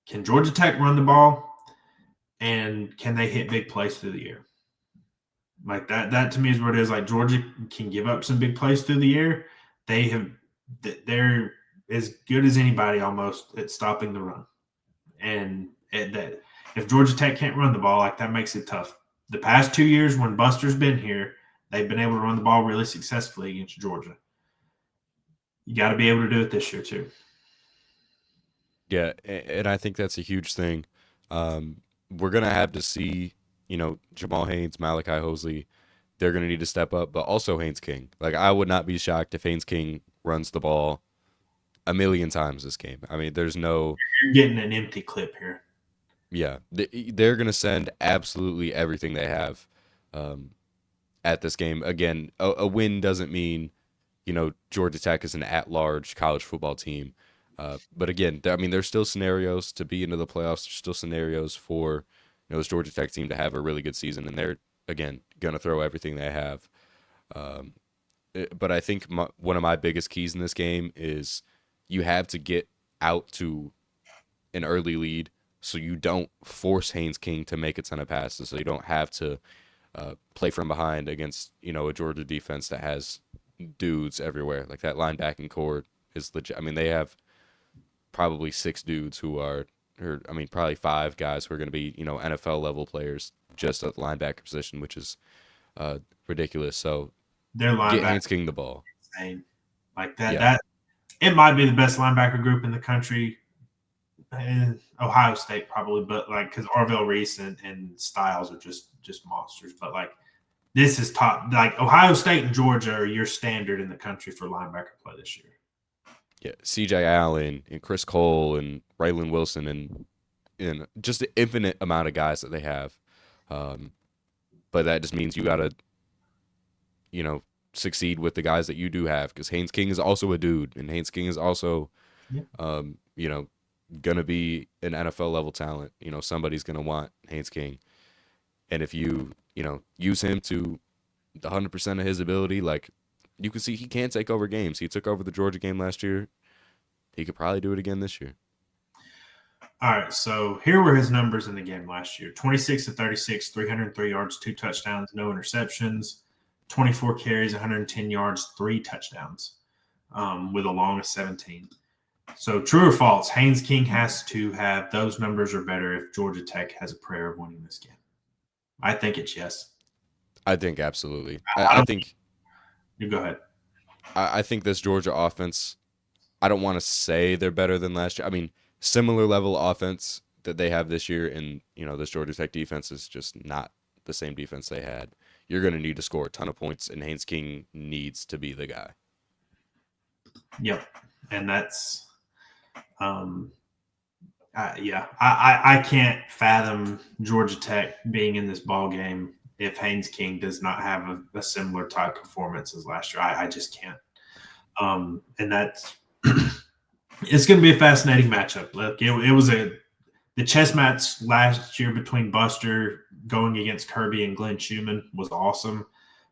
can Georgia Tech run the ball and can they hit big plays through the air? Like that to me is what it is. Like Georgia can give up some big plays through the air. They're as good as anybody almost at stopping the run. And that if Georgia Tech can't run the ball, like that makes it tough. The past 2 years when Buster's been here, they've been able to run the ball really successfully against Georgia. You got to be able to do it this year too. Yeah, and I think that's a huge thing. We're gonna have to see, Jamal Haynes, Malachi Hosley, they're gonna need to step up, but also Haynes King. Like I would not be shocked if Haynes King runs the ball a million times this game. I mean, there's no, You're getting an empty clip here. yeah, they're gonna send absolutely everything they have um, at this game. Again, a win doesn't mean Georgia Tech is an at-large college football team. But again, there's still scenarios to be into the playoffs. There's still scenarios for this Georgia Tech team to have a really good season, and they're again going to throw everything they have. Um, but I think one of my biggest keys in this game is you have to get out to an early lead, so you don't force Haynes King to make a ton of passes, so you don't have to play from behind against a Georgia defense that has dudes everywhere. Like that linebacking core is legit. I mean, they have probably 6 dudes who are, or I mean, probably 5 guys who are going to be, NFL level players just at the linebacker position, which is ridiculous. So Their get linebacker Haynes King the ball. insane. Like that. Yeah. It might be the best linebacker group in the country. Ohio State probably, but like because Arvell Reese and Styles are just monsters. But like this is top. Like Ohio State and Georgia are your standard in the country for linebacker play this year. Yeah. CJ Allen and Chris Cole and Raylan Wilson and just the infinite amount of guys that they have. But that just means you got to, succeed with the guys that you do have, because Haynes King is also a dude, and Haynes King is also, Yeah. gonna be an NFL level talent. Somebody's gonna want Haynes King, and if you use him to 100% of his ability, like you can see, he can take over games. He took over the Georgia game last year. He could probably do it again this year. All right, so here were his numbers in the game last year: 26 to 36, 303 yards, 2 touchdowns, no interceptions, 24 carries, 110 yards, 3 touchdowns, with a long of 17. So true or false, Haynes King has to have those numbers or better if Georgia Tech has a prayer of winning this game. I think it's yes. I think absolutely. I I don't. think You go ahead. I think this Georgia offense, I don't want to say they're better than last year. I mean, similar level offense that they have this year, and this Georgia Tech defense is just not the same defense they had. You're going to need to score a ton of points, and Haynes King needs to be the guy. Yep, and that's, I can't fathom Georgia Tech being in this ball game if Haynes King does not have a similar type performance as last year. I just can't. And that's it's going to be a fascinating matchup. Look, it was the chess match last year between Buster going against Kirby and Glenn Schumann was awesome.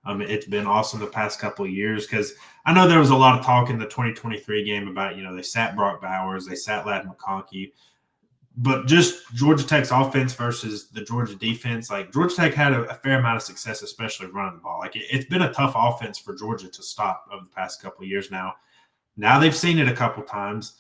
It's been awesome the past couple of years because I know there was a lot of talk in the 2023 game about, they sat Brock Bowers, they sat Ladd McConkey, but just Georgia Tech's offense versus the Georgia defense, like Georgia Tech had a fair amount of success, especially running the ball. Like it's been a tough offense for Georgia to stop over the past couple of years now. Now they've seen it a couple times.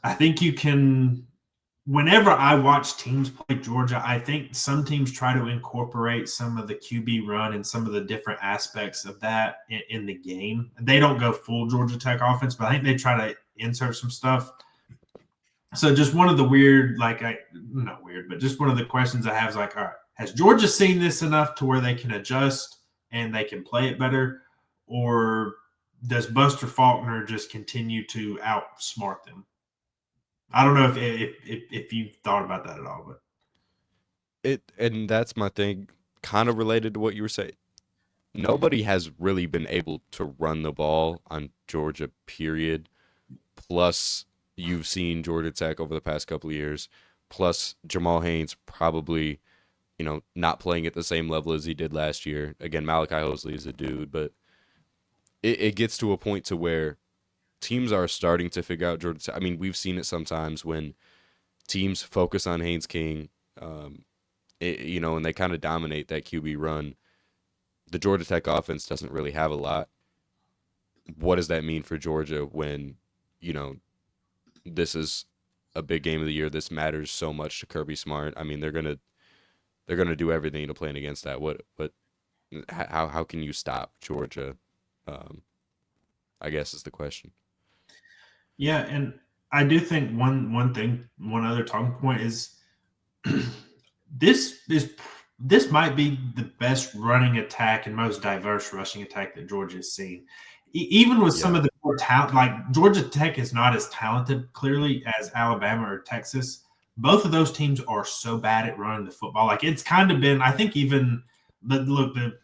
I think you can – whenever I watch teams play Georgia, I think some teams try to incorporate some of the QB run and some of the different aspects of that in the game. They don't go full Georgia Tech offense, but I think they try to insert some stuff. So just one of the weird, not weird, but just one of the questions I have is like, all right, has Georgia seen this enough to where they can adjust and they can play it better? Or does Buster Faulkner just continue to outsmart them? I don't know if you've thought about that at all, but And that's my thing, kind of related to what you were saying. Nobody has really been able to run the ball on Georgia, period. Plus, you've seen Georgia Tech over the past couple of years. Plus, Jamal Haynes probably, not playing at the same level as he did last year. Again, Malachi Hosley is a dude, but it gets to a point to where teams are starting to figure out Georgia Tech. I mean, we've seen it sometimes when teams focus on Haynes King, and they kind of dominate that QB run. The Georgia Tech offense doesn't really have a lot. What does that mean for Georgia when, this is a big game of the year? This matters so much to Kirby Smart. I mean, they're gonna do everything to plan against that. How can you stop Georgia? I guess is the question. yeah, and I do think one other talking point is this might be the best running attack and most diverse rushing attack that Georgia has seen. Even with some Yeah. of the more talent, like Georgia Tech is not as talented clearly as Alabama or Texas. Both of those teams are so bad at running the football. Like it's kind of been, I think even the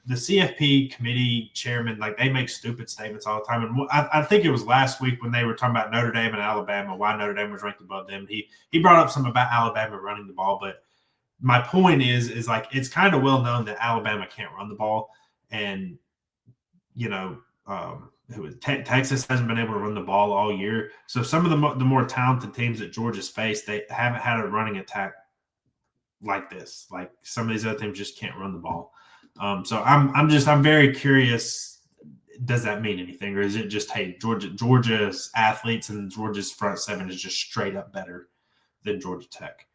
CFP committee chairman, like they make stupid statements all the time. And I think it was last week when they were talking about Notre Dame and Alabama, why Notre Dame was ranked above them. He brought up something about Alabama running the ball, but my point is like it's kind of well known that Alabama can't run the ball, and Texas hasn't been able to run the ball all year. So some of the more talented teams that Georgia's faced, they haven't had a running attack like this. Like some of these other teams just can't run the ball. So I'm very curious. Does that mean anything, or is it just hey Georgia's athletes and Georgia's front seven is just straight up better than Georgia Tech?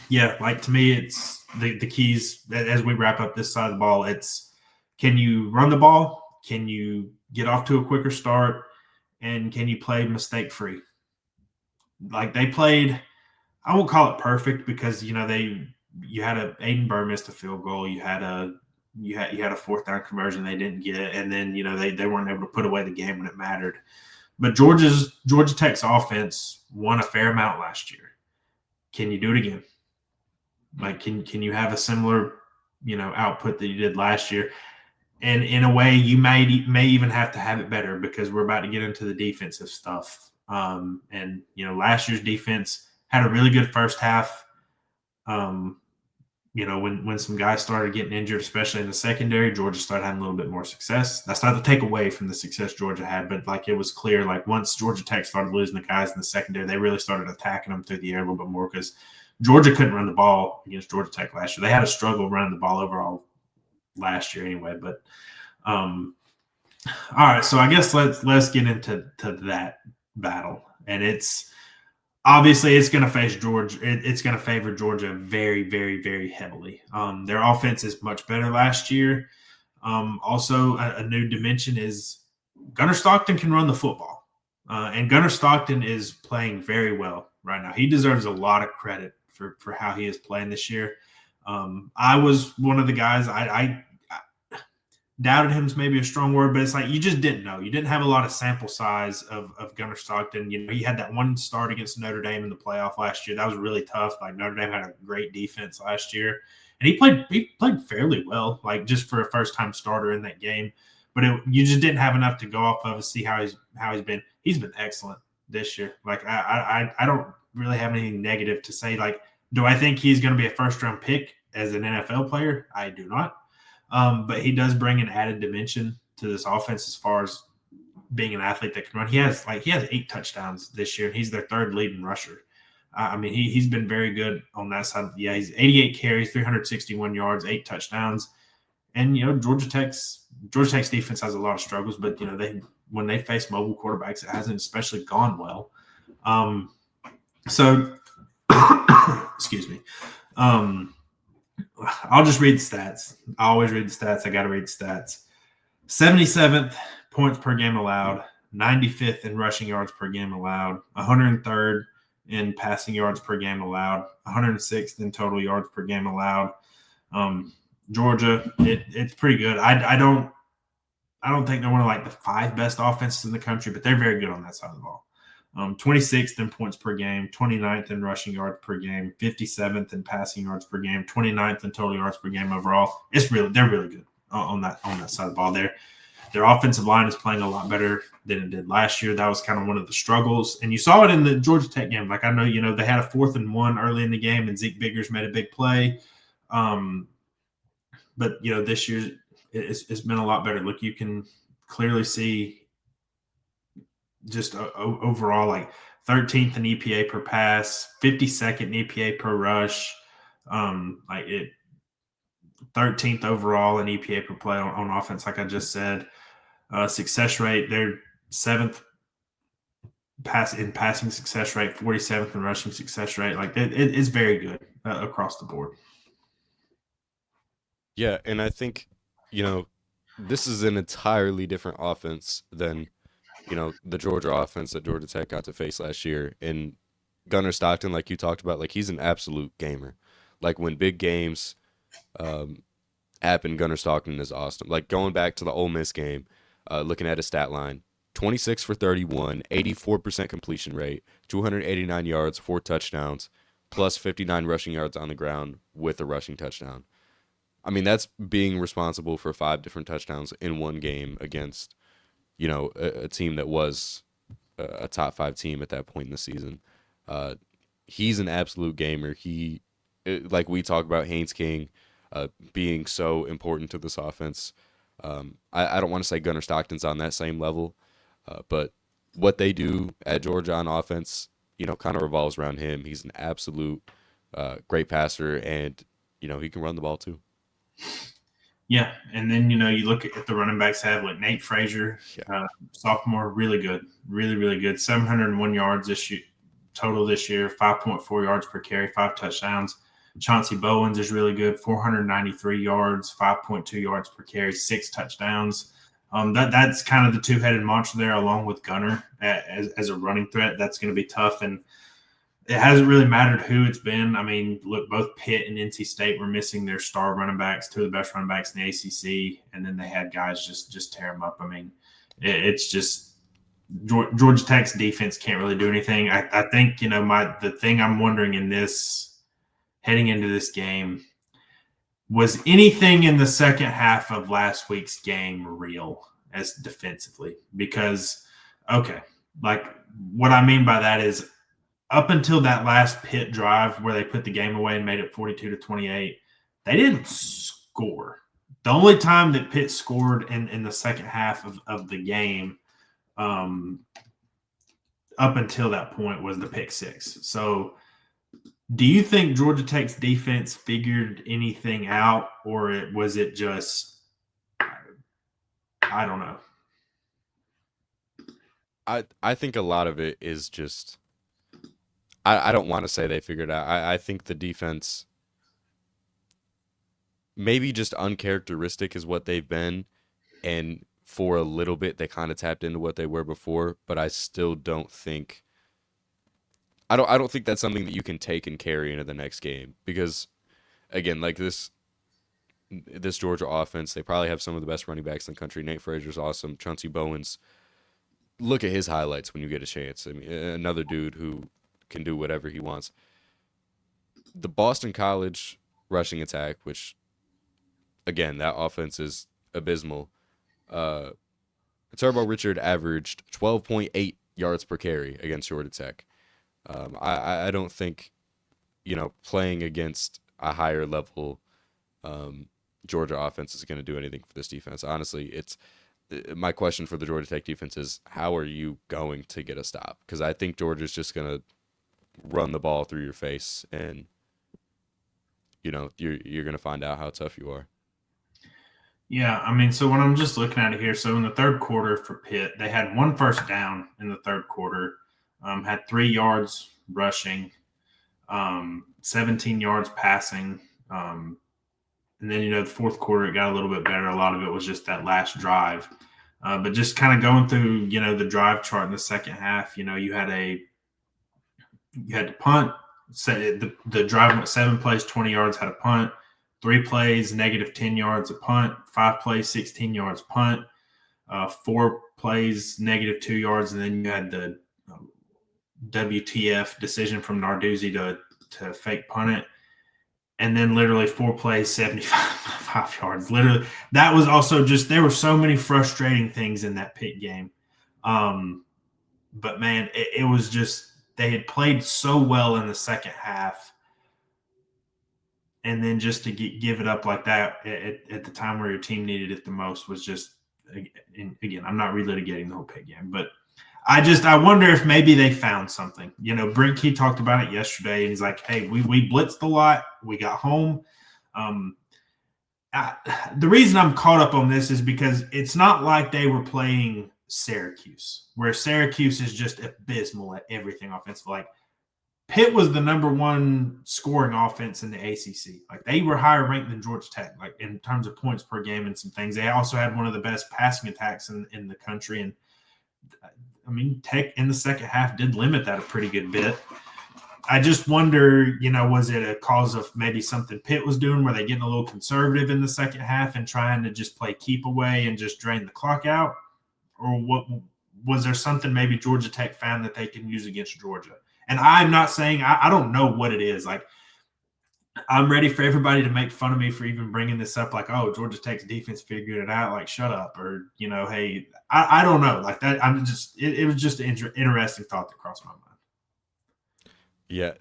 Yeah, like to me, it's the keys as we wrap up this side of the ball. It's can you run the ball? Can you get off to a quicker start? And can you play mistake free? Like they played, I won't call it perfect because you had Aiden Burr missed a field goal. You had a fourth down conversion they didn't get, and then they weren't able to put away the game when it mattered. But Georgia Tech's offense won a fair amount last year. Can you do it again? Like, can you have a similar, output that you did last year? And in a way, you may even have to have it better because we're about to get into the defensive stuff. And last year's defense had a really good first half. When some guys started getting injured, especially in the secondary, Georgia started having a little bit more success. That's not to take away from the success Georgia had, but like it was clear, like once Georgia Tech started losing the guys in the secondary, they really started attacking them through the air a little bit more because Georgia couldn't run the ball against Georgia Tech last year. They had a struggle running the ball overall last year anyway. But all right, so I guess let's get into that battle, and it's obviously it's going to face Georgia. It's going to favor Georgia very, very, very heavily. Their offense is much better last year. Also, a new dimension is Gunnar Stockton can run the football, and Gunnar Stockton is playing very well right now. He deserves a lot of credit for how he is playing this year. I was one of the guys I doubted him is maybe a strong word, but it's like you just didn't know. You didn't have a lot of sample size of Gunnar Stockton. He had that one start against Notre Dame in the playoff last year. That was really tough. Like Notre Dame had a great defense last year, and he played fairly well, like just for a first time starter in that game. But you just didn't have enough to go off of and see how he's been. He's been excellent this year. Like I don't really have anything negative to say. Like, do I think he's going to be a first round pick as an NFL player? I do not. But he does bring an added dimension to this offense as far as being an athlete that can run. He has 8 touchdowns this year, and he's their third leading rusher. He's been very good on that side. Yeah, he's 88 carries, 361 yards, 8 touchdowns. And Georgia Tech's defense has a lot of struggles, but when they face mobile quarterbacks, it hasn't especially gone well. So excuse me. I'll just read the stats. I always read the stats. I got to read the stats. 77th points per game allowed, 95th in rushing yards per game allowed, 103rd in passing yards per game allowed, 106th in total yards per game allowed. Georgia, it's pretty good. I don't think they're one of like the 5 best offenses in the country, but they're very good on that side of the ball. 26th in points per game, 29th in rushing yards per game, 57th in passing yards per game, 29th in total yards per game overall. They're really good on that side of the ball. Their offensive line is playing a lot better than it did last year. That was kind of one of the struggles, and you saw it in the Georgia Tech game. Like I know they had a 4th and 1 early in the game, and Zeke Biggers made a big play. But this year it's been a lot better. Look, you can clearly see just overall like 13th in EPA per pass, 52nd in EPA per rush, 13th overall in EPA per play on offense, like I just said. Success rate, they're 7th in passing success rate, 47th in rushing success rate. Like it's very good across the board. Yeah, and I think this is an entirely different offense than the Georgia offense that Georgia Tech got to face last year. And Gunnar Stockton, like you talked about, like he's an absolute gamer. Like when big games happen, Gunnar Stockton is awesome. Like going back to the Ole Miss game, looking at his stat line, 26 for 31, 84% completion rate, 289 yards, 4 touchdowns, plus 59 rushing yards on the ground with a rushing touchdown. I mean, that's being responsible for 5 different touchdowns in one game against a team that was a top 5 team at that point in the season. He's an absolute gamer. Like we talk about Haynes King being so important to this offense. I don't want to say Gunnar Stockton's on that same level, but what they do at Georgia on offense, kind of revolves around him. He's an absolute great passer, and he can run the ball too. Yeah, and then you look at the running backs have like Nate Frazier, sophomore, really good, really really good. 701 yards total this year, 5.4 yards per carry, 5 touchdowns. Chauncey Bowens is really good, 493 yards, 5.2 yards per carry, 6 touchdowns. That's kind of the two-headed monster there, along with Gunner as a running threat. That's going to be tough, and it hasn't really mattered who it's been. I mean, look, both Pitt and NC State were missing their star running backs, two of the best running backs in the ACC, and then they had guys just tear them up. I mean, it's just Georgia Tech's defense can't really do anything. I think the thing I'm wondering in this heading into this game was anything in the second half of last week's game real as defensively? Because okay, like what I mean by that is up until that last Pitt drive where they put the game away and made it 42-28, they didn't score. The only time that Pitt scored in the second half of the game up until that point was the pick six. So do you think Georgia Tech's defense figured anything out, or was it just I don't know? I think a lot of it is just I don't want to say they figured out. I think the defense maybe just uncharacteristic is what they've been, and for a little bit they kind of tapped into what they were before, but I still don't think I don't think that's something that you can take and carry into the next game because again, like this Georgia offense, they probably have some of the best running backs in the country. Nate Frazier's awesome. Chauncey Bowens, look at his highlights when you get a chance. I mean, another dude who can do whatever he wants. The Boston College rushing attack, which again, that offense is abysmal. Turbo Richard averaged 12.8 yards per carry against Georgia Tech. I don't think, playing against a higher level Georgia offense is going to do anything for this defense. Honestly, it's my question for the Georgia Tech defense is how are you going to get a stop? Because I think Georgia's just going to run the ball through your face, and you're going to find out how tough you are. Yeah, I mean, so when I'm just looking at it here, so in the third quarter for Pitt, they had one first down in the third quarter, had 3 yards rushing, 17 yards passing. And then, the fourth quarter, it got a little bit better. A lot of it was just that last drive. But just kind of going through, the drive chart in the second half, you had to punt. The drive went 7 plays, 20 yards, had a punt. 3 plays, negative 10 yards, a punt. 5 plays, 16 yards, punt. 4 plays, negative 2 yards. And then you had the WTF decision from Narduzzi to fake punt it. And then literally 4 plays, 75 yards. Literally, that was also just there were so many frustrating things in that Pitt game. But man, it was just they had played so well in the second half, and then just to give it up like that at the time where your team needed it the most was just. Again, I'm not relitigating the whole Pitt game, but I wonder if maybe they found something. Brent Key talked about it yesterday, and he's like, "Hey, we blitzed a lot. We got home." The reason I'm caught up on this is because it's not like they were playing Syracuse, where Syracuse is just abysmal at everything offensive. Like Pitt was the number 1 scoring offense in the ACC. Like they were higher ranked than Georgia Tech, like in terms of points per game and some things. They also had one of the best passing attacks in the country, and I mean, Tech in the second half did limit that a pretty good bit. I just wonder, was it a cause of maybe something Pitt was doing where they getting a little conservative in the second half and trying to just play keep away and just drain the clock out? Or what was there something maybe Georgia Tech found that they can use against Georgia? And I'm not saying I don't know what it is. Like I'm ready for everybody to make fun of me for even bringing this up. Like, oh, Georgia Tech's defense figured it out. Like, shut up. Or, hey, I don't know. Like that. I'm just, it was just an interesting thought that crossed my mind. Yeah.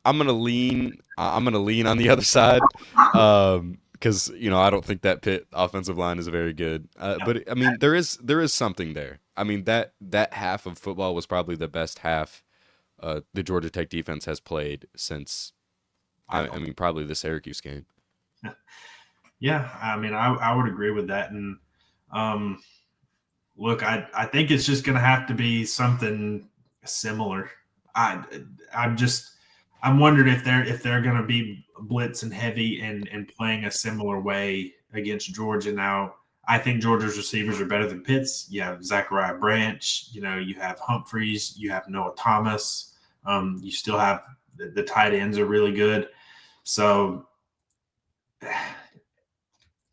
I'm going to lean on the other side. Because, I don't think that Pitt offensive line is very good. But I mean, there is something there. I mean, that half of football was probably the best half the Georgia Tech defense has played since, I mean, probably the Syracuse game. Yeah, I mean, I would agree with that. And look, I think it's just going to have to be something similar. I'm wondering if they're going to be blitz and heavy and playing a similar way against Georgia. Now, I think Georgia's receivers are better than Pitt's. You have Zachariah Branch. You have Humphreys. You have Noah Thomas. You still have the tight ends are really good. So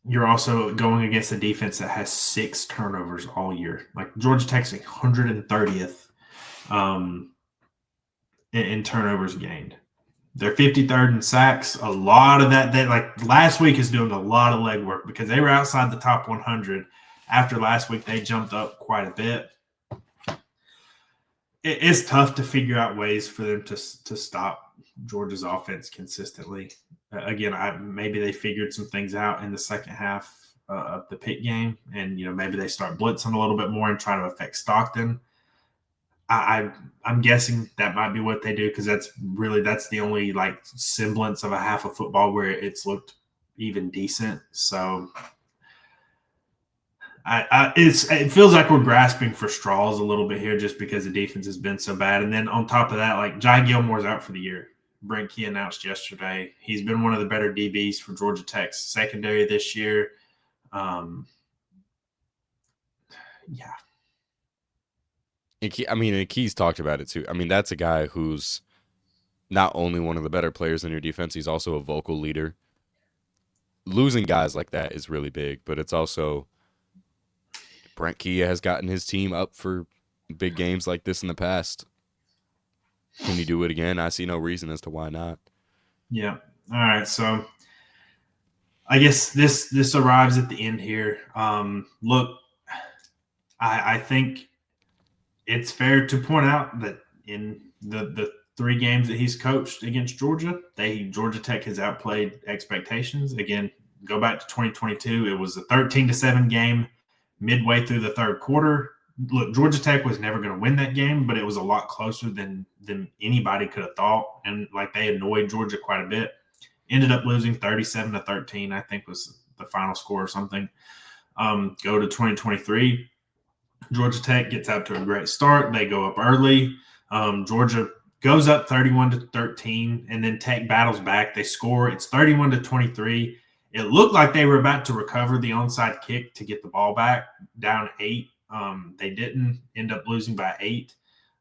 you're also going against a defense that has 6 turnovers all year. Like Georgia Tech's 130th in turnovers gained. They're 53rd in sacks. A lot of that, like last week is doing a lot of legwork because they were outside the top 100. After last week, they jumped up quite a bit. It's tough to figure out ways for them to stop Georgia's offense consistently. Again, maybe they figured some things out in the second half of the Pitt game, and maybe they start blitzing a little bit more and try to affect Stockton. I'm guessing that might be what they do because that's the only like semblance of a half of football where it's looked even decent. So it feels like we're grasping for straws a little bit here just because the defense has been so bad. And then on top of that, like Jai Gilmore's out for the year. Brent Key announced yesterday. He's been one of the better DBs for Georgia Tech's secondary this year. Yeah. And Key's talked about it too. I mean, that's a guy who's not only one of the better players in your defense, he's also a vocal leader. Losing guys like that is really big, but it's also Brent Key has gotten his team up for big games like this in the past. Can he do it again? I see no reason as to why not. Yeah. All right. So I guess this arrives at the end here. Look, I think it's fair to point out that in the 3 games that he's coached against Georgia, Georgia Tech has outplayed expectations. Again, go back to 2022. It was a 13-7 game midway through the third quarter. Look, Georgia Tech was never going to win that game, but it was a lot closer than anybody could have thought. And like they annoyed Georgia quite a bit. Ended up losing 37-13, I think was the final score or something. Go to 2023. Georgia Tech gets out to a great start. They go up early. Georgia goes up 31-13, and then Tech battles back. They score. It's 31-23. It looked like they were about to recover the onside kick to get the ball back, down 8. They didn't, end up losing by 8.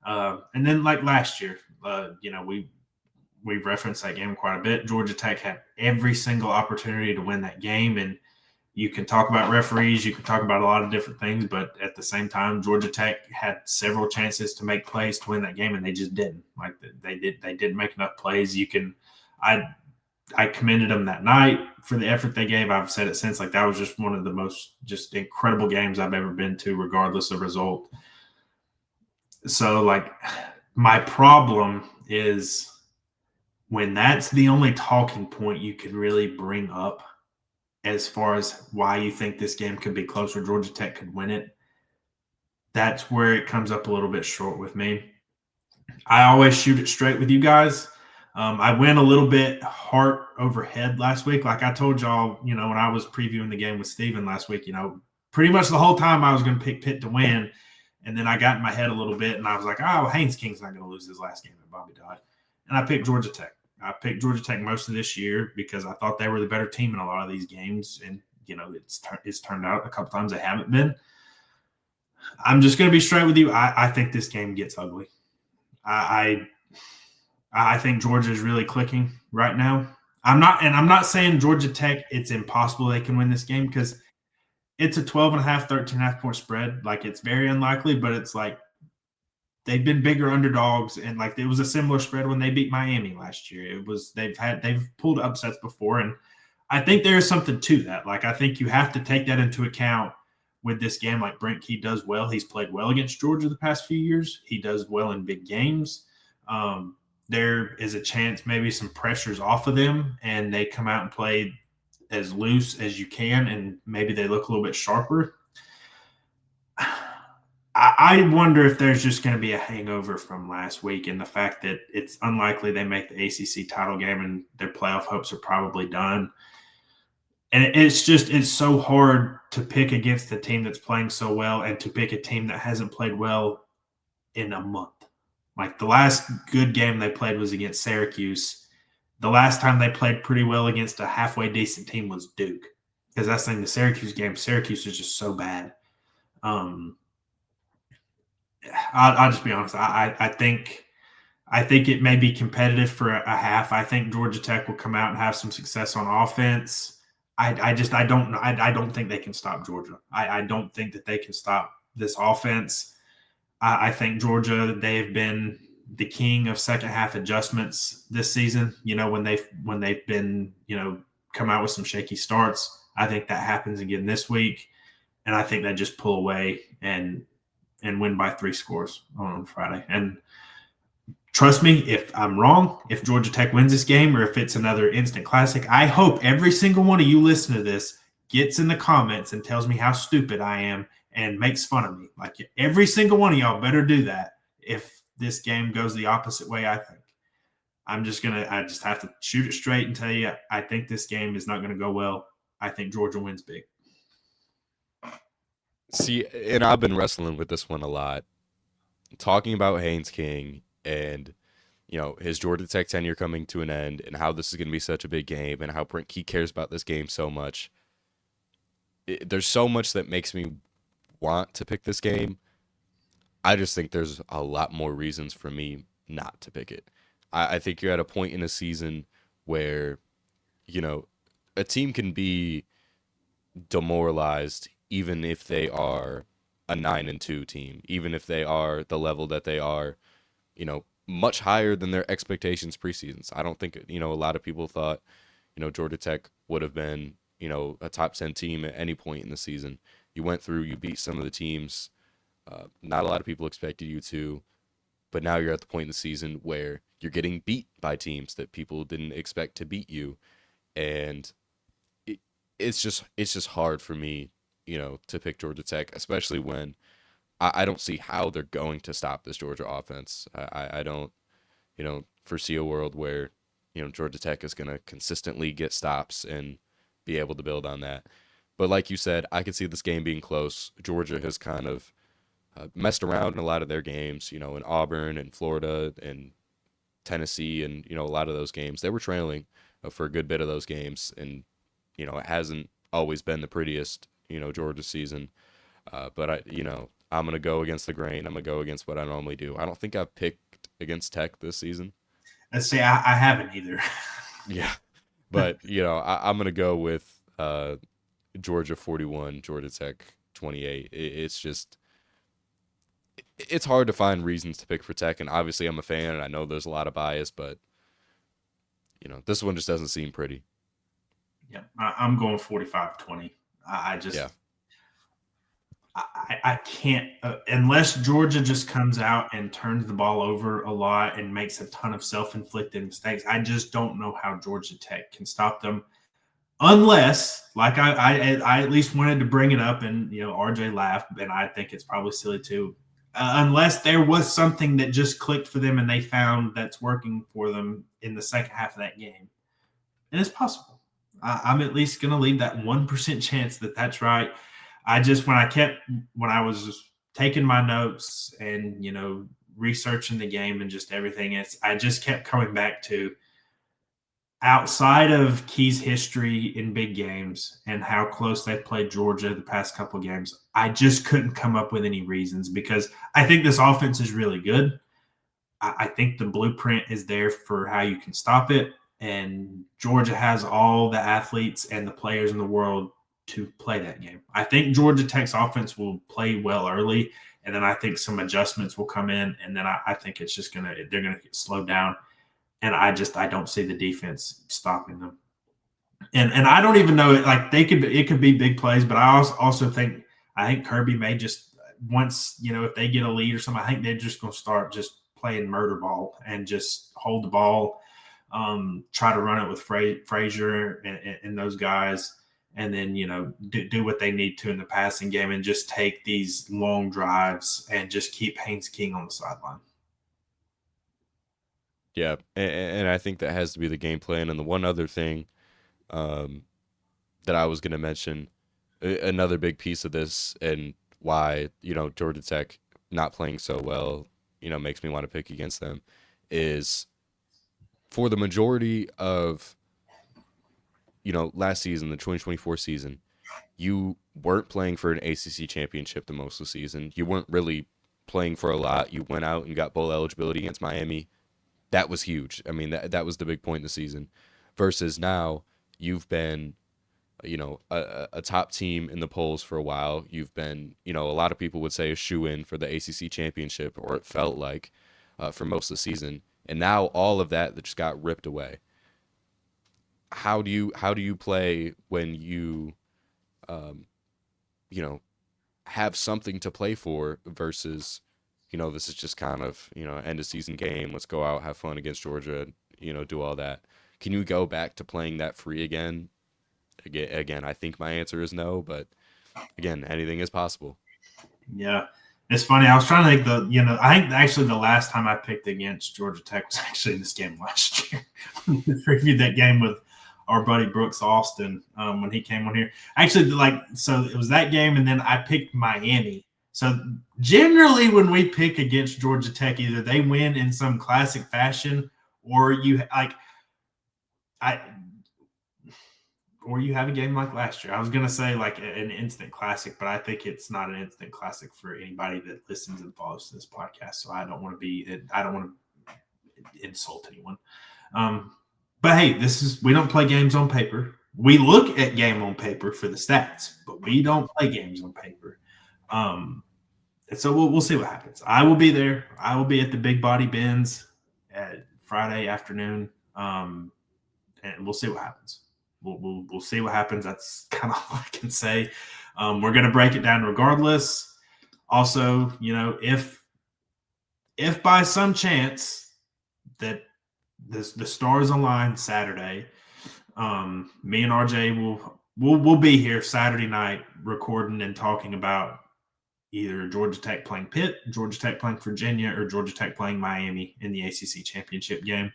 And then like last year, we've referenced that game quite a bit. Georgia Tech had every single opportunity to win that game, and you can talk about referees, you can talk about a lot of different things, but at the same time, Georgia Tech had several chances to make plays to win that game, and they just didn't. Like they didn't make enough plays. I commended them that night for the effort they gave. I've said it since. Like that was just one of the most just incredible games I've ever been to, regardless of result. So, like, my problem is when that's the only talking point you can really bring up as far as why you think this game could be closer, Georgia Tech could win it, that's where it comes up a little bit short with me. I always shoot it straight with you guys. I went a little bit heart over head last week. Like I told y'all, when I was previewing the game with Steven last week, pretty much the whole time I was going to pick Pitt to win. And then I got in my head a little bit, and I was like, Haynes King's not going to lose his last game at Bobby Dodd. And I picked Georgia Tech. I picked Georgia Tech most of this year because I thought they were the better team in a lot of these games. And, it's turned out a couple times they haven't been. I'm just going to be straight with you. I think this game gets ugly. I think Georgia is really clicking right now. I'm not saying Georgia Tech, it's impossible they can win this game because it's a 12.5, 13.5 point spread. Like it's very unlikely, but it's like they've been bigger underdogs, and like it was a similar spread when they beat Miami last year. They've pulled upsets before, and I think there is something to that. Like I think you have to take that into account with this game. Like Brent Key does well. He's played well against Georgia the past few years. He does well in big games. There is a chance maybe some pressure's off of them, and they come out and play as loose as you can, and maybe they look a little bit sharper. I wonder if there's just going to be a hangover from last week and the fact that it's unlikely they make the ACC title game and their playoff hopes are probably done. And it's so hard to pick against a team that's playing so well and to pick a team that hasn't played well in a month. Like the last good game they played was against Syracuse. The last time they played pretty well against a halfway decent team was Duke. because that's the thing. The Syracuse game, Syracuse is just so bad. Um, I'll just be honest. I think it may be competitive for a half. I think Georgia Tech will come out and have some success on offense. I don't know. I don't think they can stop Georgia. I don't think that they can stop this offense. I think Georgia, they have been the king of second half adjustments this season. You know, when they've been, come out with some shaky starts. I think that happens again this week. And I think they just pull away and win by 3 scores on Friday. And trust me, if I'm wrong, if Georgia Tech wins this game or if it's another instant classic, I hope every single one of you listen to this gets in the comments and tells me how stupid I am and makes fun of me. Like every single one of y'all better do that if this game goes the opposite way, I think. I just have to shoot it straight and tell you, I think this game is not going to go well. I think Georgia wins big. See, and I've been wrestling with this one a lot, talking about Haynes King and his Georgia Tech tenure coming to an end, and how this is going to be such a big game, and how he cares about this game so much. There's so much that makes me want to pick this game. I just think there's a lot more reasons for me not to pick it. I think you're at a point in a season where, you know, a team can be demoralized even if they are a 9-2 team, even if they are the level that they are, much higher than their expectations preseasons. I don't think, a lot of people thought, Georgia Tech would have been, a top 10 team at any point in the season. You went through, you beat some of the teams not a lot of people expected you to, but now you're at the point in the season where you're getting beat by teams that people didn't expect to beat you, and it's just hard for me, to pick Georgia Tech, especially when I don't see how they're going to stop this Georgia offense. I don't, foresee a world where, Georgia Tech is going to consistently get stops and be able to build on that. But like you said, I could see this game being close. Georgia has kind of messed around in a lot of their games, in Auburn and Florida and Tennessee, and a lot of those games they were trailing for a good bit of those games, and it hasn't always been the prettiest, Georgia season. But I'm gonna go against the grain. I'm gonna go against what I normally do. I don't think I've picked against Tech this season. Let's say I haven't either. Yeah, but I'm gonna go with Georgia 41, Georgia Tech 28. It's just it's hard to find reasons to pick for Tech, and obviously I'm a fan, and I know there's a lot of bias, but this one just doesn't seem pretty. Yeah, I'm going 45-20. I just Yeah, I can't unless Georgia just comes out and turns the ball over a lot and makes a ton of self-inflicted mistakes. I just don't know how Georgia Tech can stop them unless, like I at least wanted to bring it up, and RJ laughed, and I think it's probably silly too. Unless there was something that just clicked for them and they found that's working for them in the second half of that game, and it's possible. I'm at least going to leave that 1% chance that that's right. I just when I was taking my notes and researching the game and just everything, I just kept coming back to outside of Key's history in big games and how close they've played Georgia the past couple of games. I just couldn't come up with any reasons because I think this offense is really good. I think the blueprint is there for how you can stop it. And Georgia has all the athletes and the players in the world to play that game. I think Georgia Tech's offense will play well early, and then I think some adjustments will come in, and then I think it's just they're gonna get slowed down. And I don't see the defense stopping them. And I don't even know like it could be big plays, but I think Kirby may just once if they get a lead or something, I think they're just going to start just playing murder ball and just hold the ball, try to run it with Frazier and those guys, and then do what they need to in the passing game and just take these long drives and just keep Haynes King on the sideline. yeah, and I think that has to be the game plan. And the one other thing um, that I was going to mention, another big piece of this, and why Georgia Tech not playing so well, makes me want to pick against them, is for the majority of last season, the 2024 season, you weren't playing for an ACC championship the most of the season. You weren't really playing for a lot. You went out and got bowl eligibility against Miami. That was huge. I mean, that was the big point in the season. Versus now, you've been, a top team in the polls for a while. You've been, a lot of people would say a shoe-in for the ACC championship, or it felt like for most of the season. And now all of that just got ripped away. How do you play when you you know, have something to play for versus, this is just kind of, end of season game. Let's go out, have fun against Georgia, do all that. Can you go back to playing that free again? Again, I think my answer is no, but again, anything is possible. Yeah. It's funny. I was trying to think I think actually the last time I picked against Georgia Tech was actually this game last year. We previewed that game with our buddy Brooks Austin when he came on here. Actually, so it was that game, and then I picked Miami. So generally when we pick against Georgia Tech, either they win in some classic fashion or you have a game like last year. I was going to say like an instant classic, but I think it's not an instant classic for anybody that listens and follows this podcast. So I don't want to insult anyone. But hey, we don't play games on paper. We look at game on paper for the stats, but we don't play games on paper. And so we'll see what happens. I will be there. I will be at the Big Body Benz at Friday afternoon. And we'll see what happens. We'll see what happens. That's kind of all I can say. We're going to break it down regardless. Also, if by some chance that the stars align Saturday, me and RJ we'll be here Saturday night recording and talking about either Georgia Tech playing Pitt, Georgia Tech playing Virginia, or Georgia Tech playing Miami in the ACC championship game.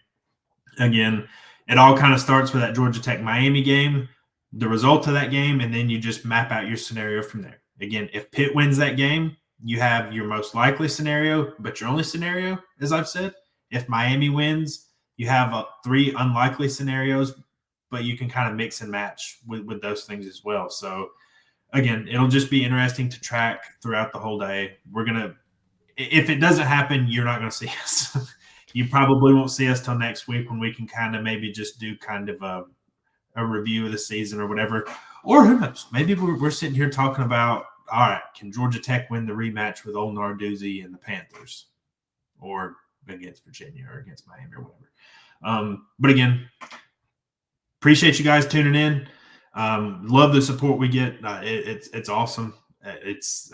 Again, it all kind of starts with that Georgia Tech Miami game, the result of that game, and then you just map out your scenario from there. Again, if Pitt wins that game, you have your most likely scenario, but your only scenario, as I've said. If Miami wins, you have 3 unlikely scenarios, but you can kind of mix and match with those things as well. So, again, it'll just be interesting to track throughout the whole day. If it doesn't happen, you're not going to see us. You probably won't see us till next week when we can kind of maybe just do kind of a review of the season or whatever. Or who knows? Maybe we're sitting here talking about, all right, can Georgia Tech win the rematch with Old Narduzzi and the Panthers, or against Virginia or against Miami or whatever. But again, appreciate you guys tuning in. Love the support we get. It's awesome.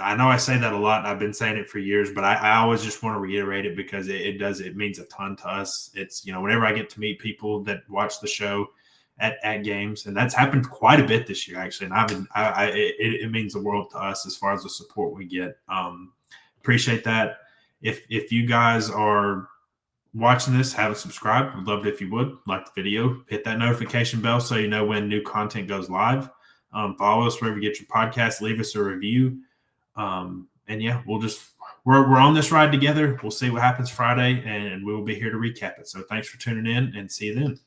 I know I say that a lot, and I've been saying it for years, but I always just want to reiterate it because it means a ton to us. It's, whenever I get to meet people that watch the show at games, and that's happened quite a bit this year, actually. And it means the world to us as far as the support we get. Appreciate that. If you guys are watching this, haven't subscribed, would love it if you would like the video, hit that notification bell so you know when new content goes live. Follow us wherever you get your podcast, leave us a review. And yeah, we're on this ride together. We'll see what happens Friday, and we will be here to recap it. So thanks for tuning in, and see you then.